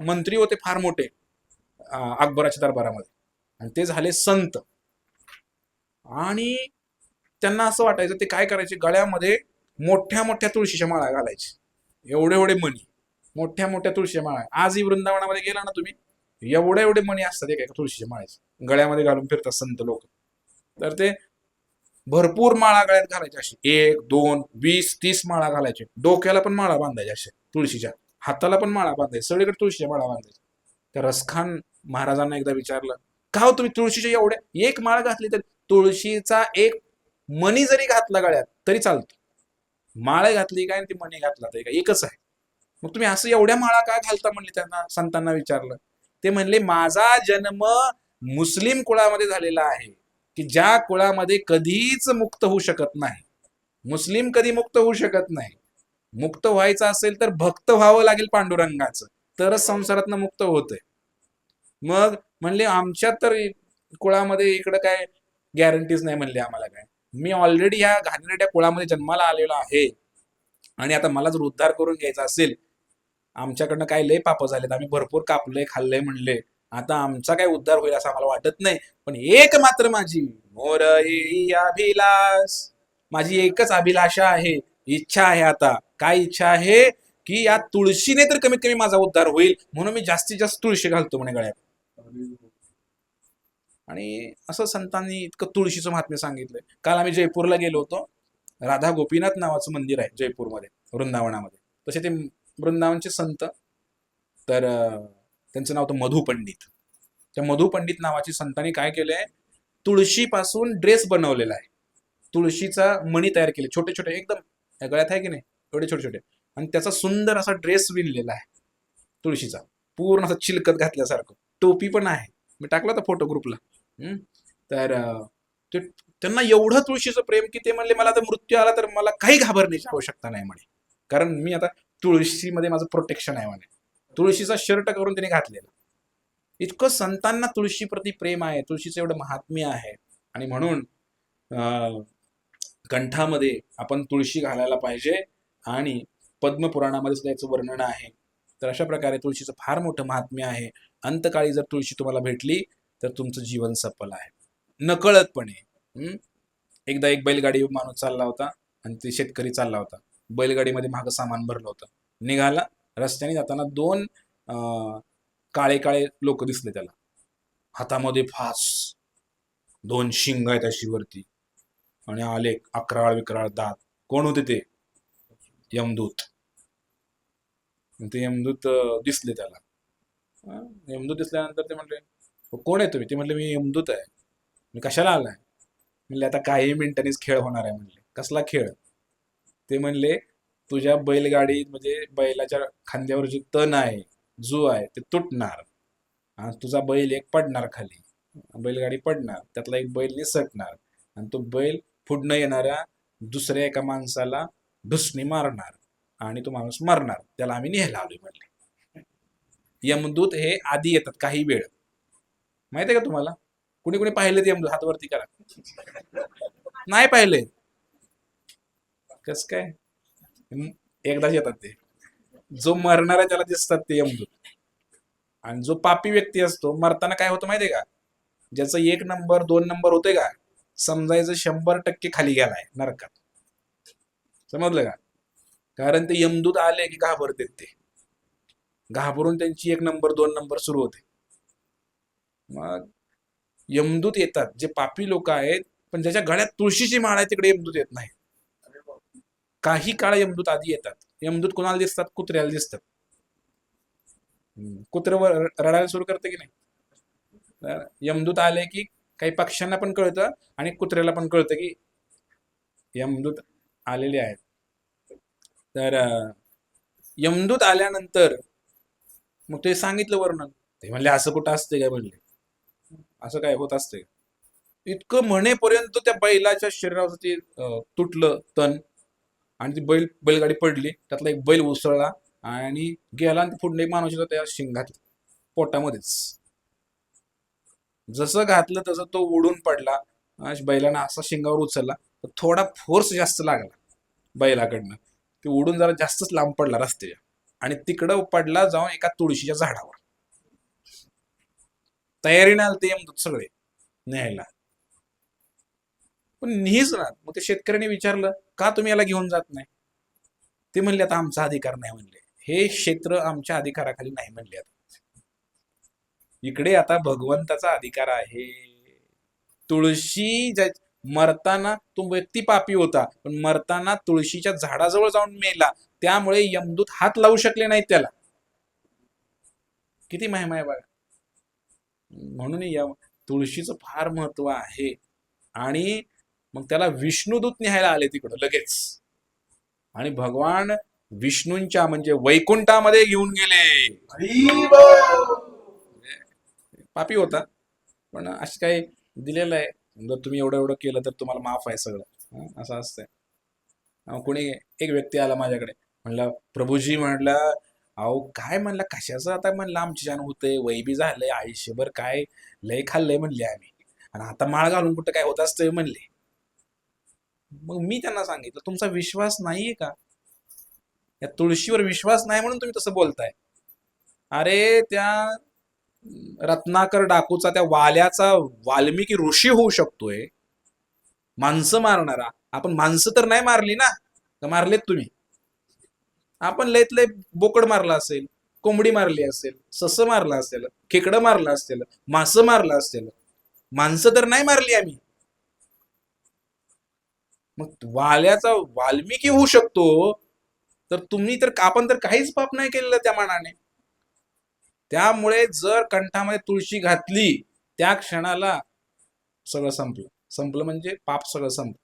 मंत्री होते फार मोठे अकबराच्या दरबारामध्ये, आणि ते झाले संत. आणि त्यांना असं वाटायचं, ते काय करायचे, गळ्यामध्ये मोठ्या मोठ्या तुळशीच्या माळा घालायचे, एवढे एवढे मणी, मोठ्या मोठ्या तुळशीच्या माळा. आजही वृंदावनामध्ये गेला ना तुम्ही, एवढे एवढे मणी असतात एका तुळशीच्या माळ्याचे, गळ्यामध्ये घालून फिरतात संत लोक. तर ते भरपूर माळा गळ्यात घालायचे, अशी 1, 2, 20, 30 माळा घालायचे. डोक्याला पण माळा बांधायच्या अशा तुळशीच्या, हाताला पण माळा बांधायच्या, सगळीकडे तुळशीच्या माळा बांधायच्या. त्या रसखान महाराजांना एकदा विचारलं, का हो तुम्ही तुळशीच्या एवढ्या, एक माळ घातली तर, तुळशीचा एक मणी जरी घातला गळ्यात तरी चालतो. माळ घातली काय ती मणी घातला तरी काय एकच आहे, मग तुम्ही असं एवढ्या माळा काय घालता म्हणले, त्यांना संतांना विचारलं. ते म्हणले, माझा जन्म मुस्लिम कुळामध्ये झालेला आहे, की ज्या कुळामध्ये कधीच मुक्त होऊ शकत नाही. मुस्लिम कधी मुक्त होऊ शकत नाही. मुक्त व्हायचं असेल तर भक्त व्हावं लागेल पांडुरंगाचं, तरच संसारातनं मुक्त होतंय. मग म्हणले, आमच्या तर कुळामध्ये इकडं काय गॅरंटीज नाही म्हणले आम्हाला. काय, मी ऑलरेडी ह्या घाणेरड्या कुळामध्ये जन्माला आलेलो आहे, आणि आता मला जर उद्धार करून घ्यायचा असेल, आमच्याकडनं काय लय पाप झालेत, आम्ही भरपूर कापलंय खाल्लंय म्हणले, आता आमचा काय उद्धार होईल असं आम्हाला वाटत नाही. पण एक मात्र माझी मोर अभिलाष, माझी एकच अभिलाषा आहे, इच्छा आहे. आता काय इच्छा आहे, की या तुळशीने तर कमीत कमी माझा उद्धार होईल, म्हणून मी जास्तीत जास्त तुळशी घालतो म्हणे गळ्यात. आणि असं संतांनी इतकं तुळशीचं महात्म्य सांगितलंय. काल आम्ही जयपूरला गेलो होतो. राधा गोपीनाथ नावाचं मंदिर आहे जयपूरमध्ये, वृंदावनामध्ये. तसे ते वृंदावनचे संत, तर त्यांचं नाव होतं मधु पंडित. त्या मधु पंडित नावाची संतांनी काय केलंय, तुळशीपासून ड्रेस बनवलेला आहे. तुळशीचा मणी तयार केले, छोटे छोटे एकदम, गळ्यात आहे की नाही एवढे छोटे छोटे, आणि त्याचा सुंदर असा ड्रेस विणलेला आहे तुळशीचा, पूर्ण असं चिलकत घातल्यासारखं. टोपी पण आहे, मी टाकला होता फोटो ग्रुपला. तर त्यांना एवढं तुळशीचं प्रेम, की ते म्हणले, मला तर मृत्यू आला तर मला काही घाबरण्याची आवश्यकता नाही म्हणे, कारण मी आता तुळशीमध्ये माझं प्रोटेक्शन आहे म्हणे. तुळशीचा शर्ट करून त्याने घातलेला. इतकं संतांना तुळशीप्रती प्रेम आहे, तुळशीचं एवढं महात्म्य आहे. आणि म्हणून कंठामध्ये आपण तुळशी घालायला पाहिजे. आणि पद्मपुराणामध्ये सुद्धा याचं वर्णन आहे. तर अशा प्रकारे तुळशीचं फार मोठं महात्म्य आहे. अंतकाळी जर तुळशी तुम्हाला भेटली तर तुमचं जीवन सफल आहे, नकळतपणे. एकदा एक बैलगाडी माणूस चालला होता, आणि ते शेतकरी चालला होता, बैलगाडीमध्ये मागं सामान भरलं होतं. निघाला, रस्त्याने जाताना 2 काळे काळे लोक दिसले त्याला, हातामध्ये फास, 2 शिंग आहेत अशी वरती, आणि आले अकराळ विक्राळ दात. कोण होते ते? यमदूत. ते यमदूत दिसले त्याला. यमदूत दिसल्यानंतर ते म्हणले, कोण आहे तुम्ही? ते म्हणले, मी यमदूत आहे. मी कशाला आलाय? म्हणले, आता काही मिनिटांनीच खेळ होणार आहे. म्हणले, कसला खेळ? ते म्हणले, तुझ्या बैलगाडी म्हणजे बैलाच्या खांद्यावर जे तण आहे, जू आहे, ते तुटणार, आणि तुझा बैल एक पडणार खाली, बैलगाडी पडणार, त्यातला एक बैल निसटणार, आणि तो बैल पुढनं येणाऱ्या दुसऱ्या एका माणसाला ढुसणी मारणार, आणि तो माणूस मरणार. त्याला आम्ही न्यायला आलोय म्हणले. यमदूत हे आधी येतात काही वेळ, माहिती आहे का तुम्हाला? कुणी कुणी पाहिले ते यमदूत? हातवरती करा. नाही पाहिले? कस काय? एकदाच येतात ते. जो मरणार आहे त्याला दिसतात ते यमदूत. आणि जो पापी व्यक्ती असतो, मरताना काय होतं माहितीये का? ज्याचं 1 नंबर 2 नंबर होते का, समजायचं 100% खाली गेलाय नरकात. समजलं का? कारण ते यमदूत आले की घाबरतात ते, घाबरून त्यांची 1 नंबर 2 नंबर सुरू होते. मग यमदूत येतात जे पापी लोक आहेत, पण ज्याच्या गळ्यात तुळशीची माळ आहे तिकडे यमदूत येत नाही. काही काळ यमदूत आधी येतात. यमदूत कोणाला दिसतात? कुत्र्याला दिसतात. कुत्रं रडायला सुरू करतं की नाही? यमदूत आले की काही पक्ष्यांना पण कळतं, आणि कुत्र्याला पण कळतं की यमदूत आलेले आहेत. तर यमदूत आल्यानंतर मग ते सांगितलं वर्णन. ते म्हणले असं कुठं असते काय, म्हणले असं काय होत असते. इतकं म्हणेपर्यंत त्या बैलाच्या शरीरावर ते तुटलं तण, आणि ती बैलगाडी पडली, त्यातला एक बैल उसळला आणि गेला, आणि पुढे एक माणूस त्या शिंगात पोटामध्येच जसं घातलं तसं तो उडून पडला. बैलानं असा शिंगावर उचलला, तर थोडा फोर्स जास्त लागला बैलाकडनं, ते उडून जरा जास्तच लांब पडला रस्त्याच्या, आणि तिकडं पडला जाऊन एका तुळशीच्या झाडावर. तयारीने आले ते यमदूत सगळे न्यायला, पण नीच ना. मग ते शेतकऱ्याने विचारलं, का तुम्ही याला घेऊन जात नाही? ते म्हणले, आता आमचा अधिकार नाही म्हणले, हे क्षेत्र आमच्या अधिकाराखाली नाही म्हणले. आता इकडे आता भगवंताचा अधिकार आहे. तुळशी मरताना तो व्यक्ती पापी होता, पण मरताना तुळशीच्या झाडाजवळ जाऊन मेला, त्यामुळे यमदूत हात लावू शकले नाहीत त्याला. किती महिमा आहे बघा. म्हणून या तुळशीचं फार महत्व आहे. आणि मग त्याला विष्णुदूत न्यायला आले तिकडं लगेच, आणि भगवान विष्णूंच्या म्हणजे वैकुंठामध्ये घेऊन गेले. पापी होता, पण असं काही दिलेलं आहे, जर तुम्ही एवढं एवढं केलं तर तुम्हाला माफ आहे सगळं, असं असतंय. कोणी एक व्यक्ती आला माझ्याकडे, म्हणलं प्रभूजी, म्हणलं अहो काय, म्हणलं कशाचं आता, म्हणलं आमच्याच्यानं होतंय, वैबी झालंय आयुष्यभर, काय लय खाल्लंय म्हणले आम्ही, आणि आता माळ घालून कुठं काय होत असतंय म्हणले. मग मी त्यांना सांगितलं, तुमचा विश्वास नाहीये का? या तुळशीवर विश्वास नाही म्हणून तुम्ही तसं बोलताय. अरे त्या रत्नाकर डाकूचा, त्या वाल्याचा वाल्मिकी ऋषी होऊ शकतोय, माणसं मारणारा. आपण माणसं तर नाही मारली ना, तर मारलेत तुम्ही? आपण लयत लय बोकड मारला असेल, कोंबडी मारली असेल, सस मारला असेल, खेकडं मारलं असेल, मासं मारलं असेल, माणसं तर नाही मारली आम्ही. मग वाल्याचा वाल्मिकी होऊ शकतो, तर तुम्ही तर, आपण तर काहीच पाप नाही केलेलं त्या मानाने. त्यामुळे जर कंठामध्ये तुळशी घातली, त्या क्षणाला सगळं संपलं. संपलं म्हणजे पाप सगळं संपलं.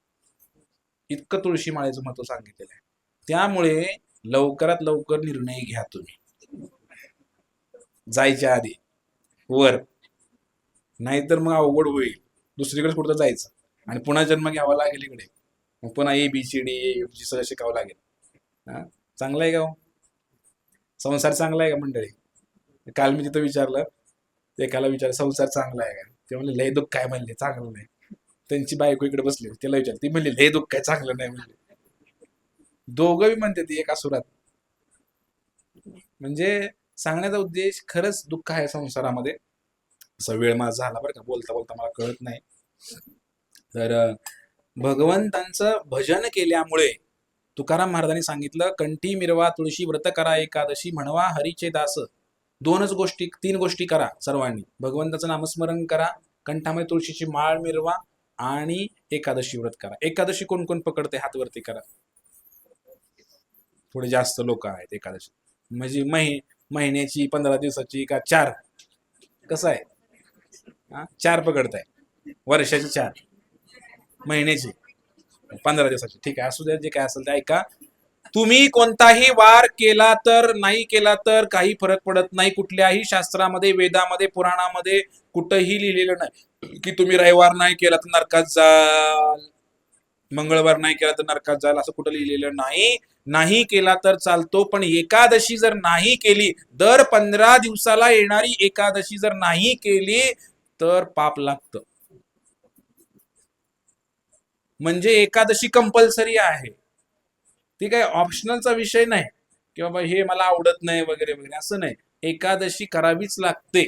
इतकं तुळशी माळेचं महत्व सांगितलेलं आहे. त्यामुळे लवकरात लवकर निर्णय घ्या तुम्ही जायच्या आधी वर, नाहीतर मग अवघड होईल. दुसरीकडे कुठं जायचं आणि पुन्हा जन्म घ्यावा लागेल इकडे, मग पुन्हा ABCD सगळं शिकावं लागेल. हा, चांगलं आहे का हो? संसार चांगला आहे का मंडळी? काल मी तिथं विचारलं, एकाला विचारलं संसार चांगला आहे का, ते म्हणले लय दुःख काय, म्हणले चांगलं नाही. त्यांची बायको इकडे बसली, त्याला विचारलं, ती म्हणली लय दुःख काय, चांगलं नाही म्हणले. दोघं बी म्हणते ती एका सुरात. म्हणजे सांगण्याचा उद्देश, खरंच दुःख आहे संसारामध्ये. असा वेळ माझा झाला बरं का, बोलता बोलता मला कळत नाही. तर भगवंतांचं भजन केल्यामुळे तुकाराम महाराजांनी सांगितलं, कंठी मिरवा तुळशी व्रत करा एकादशी, म्हणवा हरीचे दास. दोनच गोष्टी, तीन गोष्टी करा सर्वांनी. भगवंताचं नामस्मरण करा, कंठामध्ये तुळशीची माळ मिरवा, आणि एकादशी व्रत करा. एकादशी कोण कोण पकडते, हात वरती करा. थोडे जास्त लोक आहेत एकादशी. म्हणजे महिन्याची, 15 दिवसाची का 4? कसं आहे? 4 पकडताय, वर्षाची 4, महिन्याची 15 दिवसाची, ठीक आहे, असू द्या, जे काय असेल ते ऐका. तुम्ही कोणताही वार केला तर, नाही केला तर काही फरक पडत नाही. कुठल्याही शास्त्रामध्ये, वेदामध्ये, पुराणामध्ये कुठंही लिहिलेलं नाही की तुम्ही रविवार नाही केला तर नरकात जाल, मंगळवार नाही केला तर नरकात जाल, असं कुठं लिहिलेलं नाही. नाही केला तर चालतो, पण एकादशी जर नाही केली, दर 15 दिवसाला येणारी एकादशी जर नाही केली तर पाप लागतं. म्हणजे एकादशी कंपल्सरी आहे, ती काही ऑप्शनलचा विषय नाही की बाबा हे मला आवडत नाही वगैरे वगैरे, असं नाही. एकादशी करावीच लागते.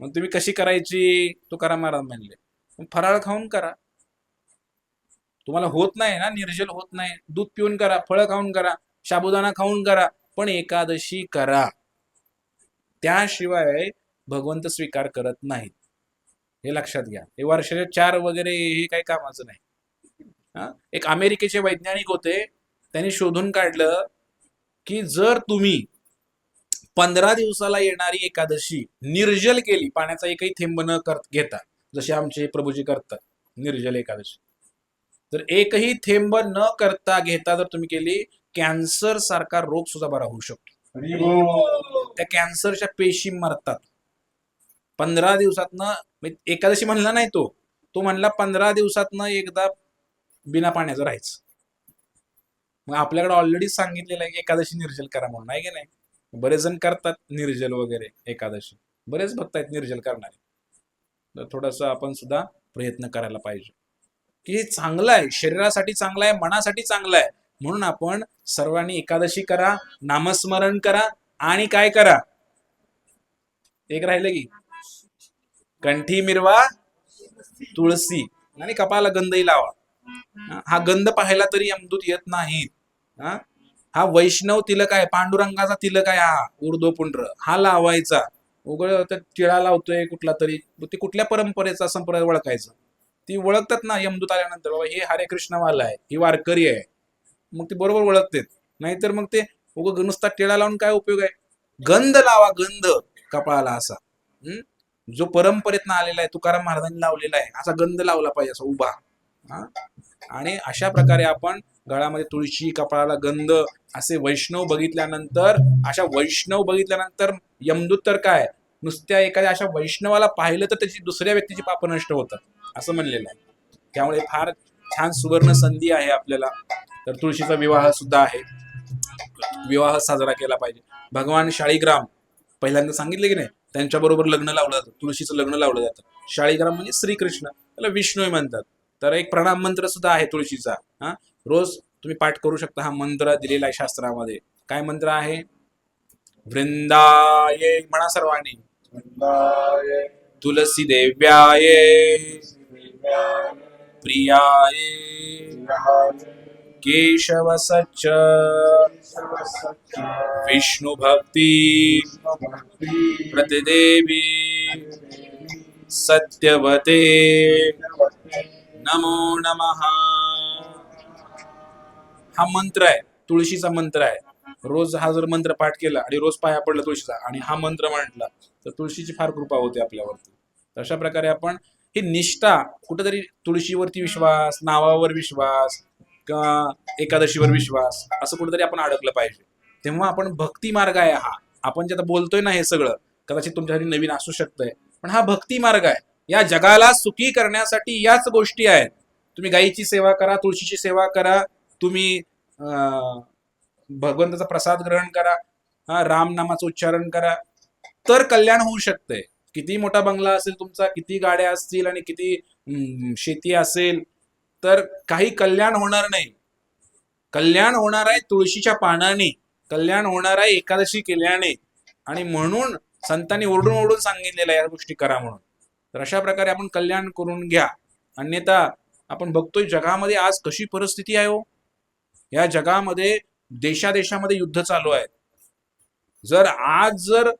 मग तुम्ही कशी करायची? तुकाराम महाराज म्हणले, फराळ खाऊन करा. तुम्हाला होत नाही ना, निर्जल होत नाही, दूध पिऊन करा, फळं खाऊन करा, साबुदाणा खाऊन करा, पण एकादशी करा. त्याशिवाय भगवंत स्वीकार करत नाहीत, हे लक्षात घ्या. हे वर्षाचे 4 वगैरे हे काही कामाचं नाही. एक अमेरिकेचे वैज्ञानिक होते, त्यांनी शोधून काढलं की जर तुम्ही 15 दिवसाला येणारी एकादशी निर्जल केली, पाण्याचा एकही थेंब न घेता, जसे आमचे प्रभूजी करतात निर्जल एकादशी, तर एकही थेंब न करता घेता जर तुम्ही केली कॅन्सर सारखा रोग सुद्धा बरा होऊ शकतो. त्या कॅन्सरच्या पेशी मरतात 15 दिवसातनं. एकादशी म्हणला नाही तो म्हणला 15 दिवसातनं एकदा बिना पाण्याचं राहायचं. मग आपल्याकडे ऑलरेडी सांगितलेलं आहे की एकादशी निर्जल करा म्हणून, आहे की नाही? बरेच जण करतात निर्जल वगैरे एकादशी, बरेच भक्त आहेत निर्जल करणारे. तर थोडस आपण सुद्धा प्रयत्न करायला पाहिजे की हे चांगलं आहे, शरीरासाठी चांगलं आहे, मनासाठी चांगलं आहे. म्हणून आपण सर्वांनी एकादशी करा, नामस्मरण करा आणि काय करा, एक राहिलं की कंठी मिरवा तुळसी आणि कपाळाला गंधही लावा. हा गंध पाहायला तरी यमदूत येत नाहीत. हा वैष्णव तिलक आहे, पांडुरंगाचा तिलक आहे, हा ऊर्ध्वपुंड्र हा लावायचा. उघड टिळा लावतोय कुठला तरी, ते कुठल्या परंपरेचा संप्रदाय ओळखायचं. ती ओळखतात ना यमदूत आल्यानंतर, बाबा हे हरे कृष्णवाला आहे, ही वारकरी आहे, मग ती बरोबर ओळखतेत. नाहीतर मग ते नुसता टिळा लावून काय उपयोग आहे? गंध लावा, गंध कपाळाला असा, जो परंपरेतनं आलेला आहे, तुकाराम महाराजांनी लावलेला आहे, असा गंध लावला पाहिजे, असा उभा. आणि अशा प्रकारे आपण गळ्यामध्ये तुळशी, कपाळाला गंध, असे वैष्णव बघितल्यानंतर, यमदूत तर काय, नुसत्या एखाद्या अशा वैष्णवाला पाहिलं तर त्याची दुसऱ्या व्यक्तीची पाप नष्ट होतात असं म्हणलेलं आहे. त्यामुळे फार छान सुवर्ण संधी आहे आपल्याला. तर तुळशीचा विवाह सुद्धा आहे, विवाह साजरा केला पाहिजे. भगवान शाळीग्राम पहिल्यांदा सांगितले की नाही, त्यांच्याबरोबर लग्न लावलं जातं, तुळशीचं लग्न लावलं जातं. शाळीग्राम म्हणजे श्रीकृष्ण, त्याला विष्णू म्हणतात. तर एक प्रणाम मंत्र सुद्धा आहे तुळशीचा. रोज तुम्ही पाठ करू शकता. हा मंत्र दिलेला आहे शास्त्रामध्ये. काय मंत्र आहे? वृंदाये म्हणा सर्वांनी. तुलसी देव्याय प्रियाय केशव सच्च विष्णु भक्ती प्रतिदेवी सत्यवते नमो नमः. हा मंत्र आहे, तुळशीचा मंत्र आहे. रोज हा जर मंत्र पाठ केला आणि रोज पाया पडला तुळशीचा आणि हा मंत्र म्हटला तर तुळशीची फार कृपा होते आपल्यावरती. अशा प्रकारे आपण ही निष्ठा, कुठेतरी तुळशीवरती विश्वास, नावावर विश्वास किंवा एकादशीवर विश्वास, असं कुठेतरी आपण अडकलं पाहिजे. तेव्हा आपण भक्ती मार्ग आहे हा. आपण जे आता बोलतोय ना, हे सगळं कदाचित तुमच्यासाठी नवीन असू शकतंय, पण हा भक्ती मार्ग आहे. या जगाला सुखी करण्यासाठी याच गोष्टी आहेत. तुम्ही गायीची सेवा करा, तुळशीची सेवा करा, तुम्ही भगवंताचा प्रसाद ग्रहण करा, राम नामाचं उच्चारण करा, तर कल्याण होऊ शकतंय. किती मोठा बंगला असेल तुमचा, किती गाड्या असतील आणि किती शेती असेल, तर काही कल्याण होणार नाही. कल्याण होणार आहे तुळशीच्या पानाने, कल्याण होणार आहे एकादशी केल्याने. आणि म्हणून संतांनी ओरडून ओरडून सांगितलेलं या गोष्टी करा म्हणून. तर अशा प्रकारे आपण कल्याण करून घ्या. अन्यथा आपण बघतोय जगामध्ये आज कशी परिस्थिती आहे हो. या जगामध्ये देशादेशामध्ये युद्ध चालू आहेत. जर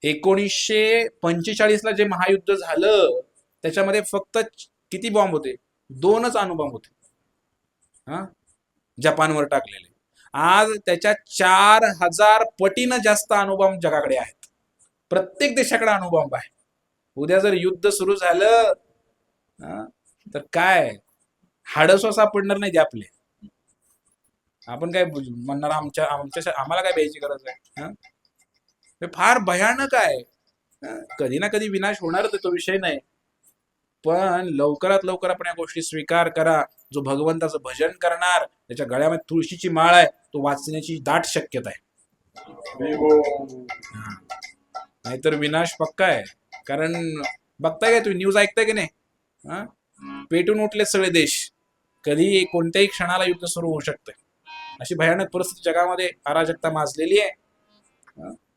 1945 ला जे महायुद्ध झालं, त्याच्यामध्ये फक्त किती बॉम्ब होते? 2च अणुबॉम्ब होते, जपानवर टाकलेले. आज त्याच्या 4000 पटीनं जास्त अणुबॉम्ब जगाकडे आहेत. प्रत्येक देशाकडे अणुबॉम्ब आहे. उद्या जर युद्ध सुरू झालं तर काय हाडसो सापडणार नाही ते आपले. आपण काय म्हणणार, आम्हाला काय द्यायची गरज आहे? हे फार भयानक आहे. कधी ना कधी विनाश होणारच, तो विषय नाही. पण लवकरात लवकर आपण या गोष्टी स्वीकार करा. जो भगवंताचं भजन करणार, त्याच्या गळ्यामध्ये तुळशीची माळ आहे, तो वाचण्याची दाट शक्यता आहे. नाहीतर विनाश पक्का आहे. कारण बघताय काय तुम्ही, न्यूज ऐकताय की नाही? पेटून उठले सगळे देश. कधी कोणत्याही क्षणाला युद्ध सुरू होऊ शकते. अशी भयानक परिस्थिती जगामध्ये, अराजकता माजलेली आहे.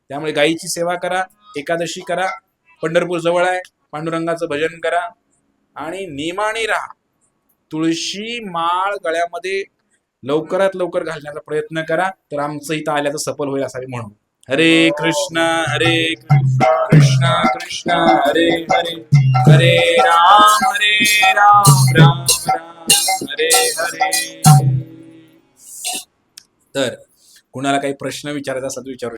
त्यामुळे गायीची सेवा करा, एकादशी करा, पंढरपूर जवळ आहे, पांडुरंगाचं भजन करा आणि नियमाने राहा. तुळशी माळ गळ्यामध्ये लवकरात लवकर घालण्याचा प्रयत्न करा, तर आमचं इथं आल्याचं सफल होईल असावे म्हणून. हरे कृष्ण कृष्ण कृष्ण हरे हरे, हरे राम राम राम हरे हरे. तर कुणाला काही प्रश्न विचारायचा असेल तर विचारू.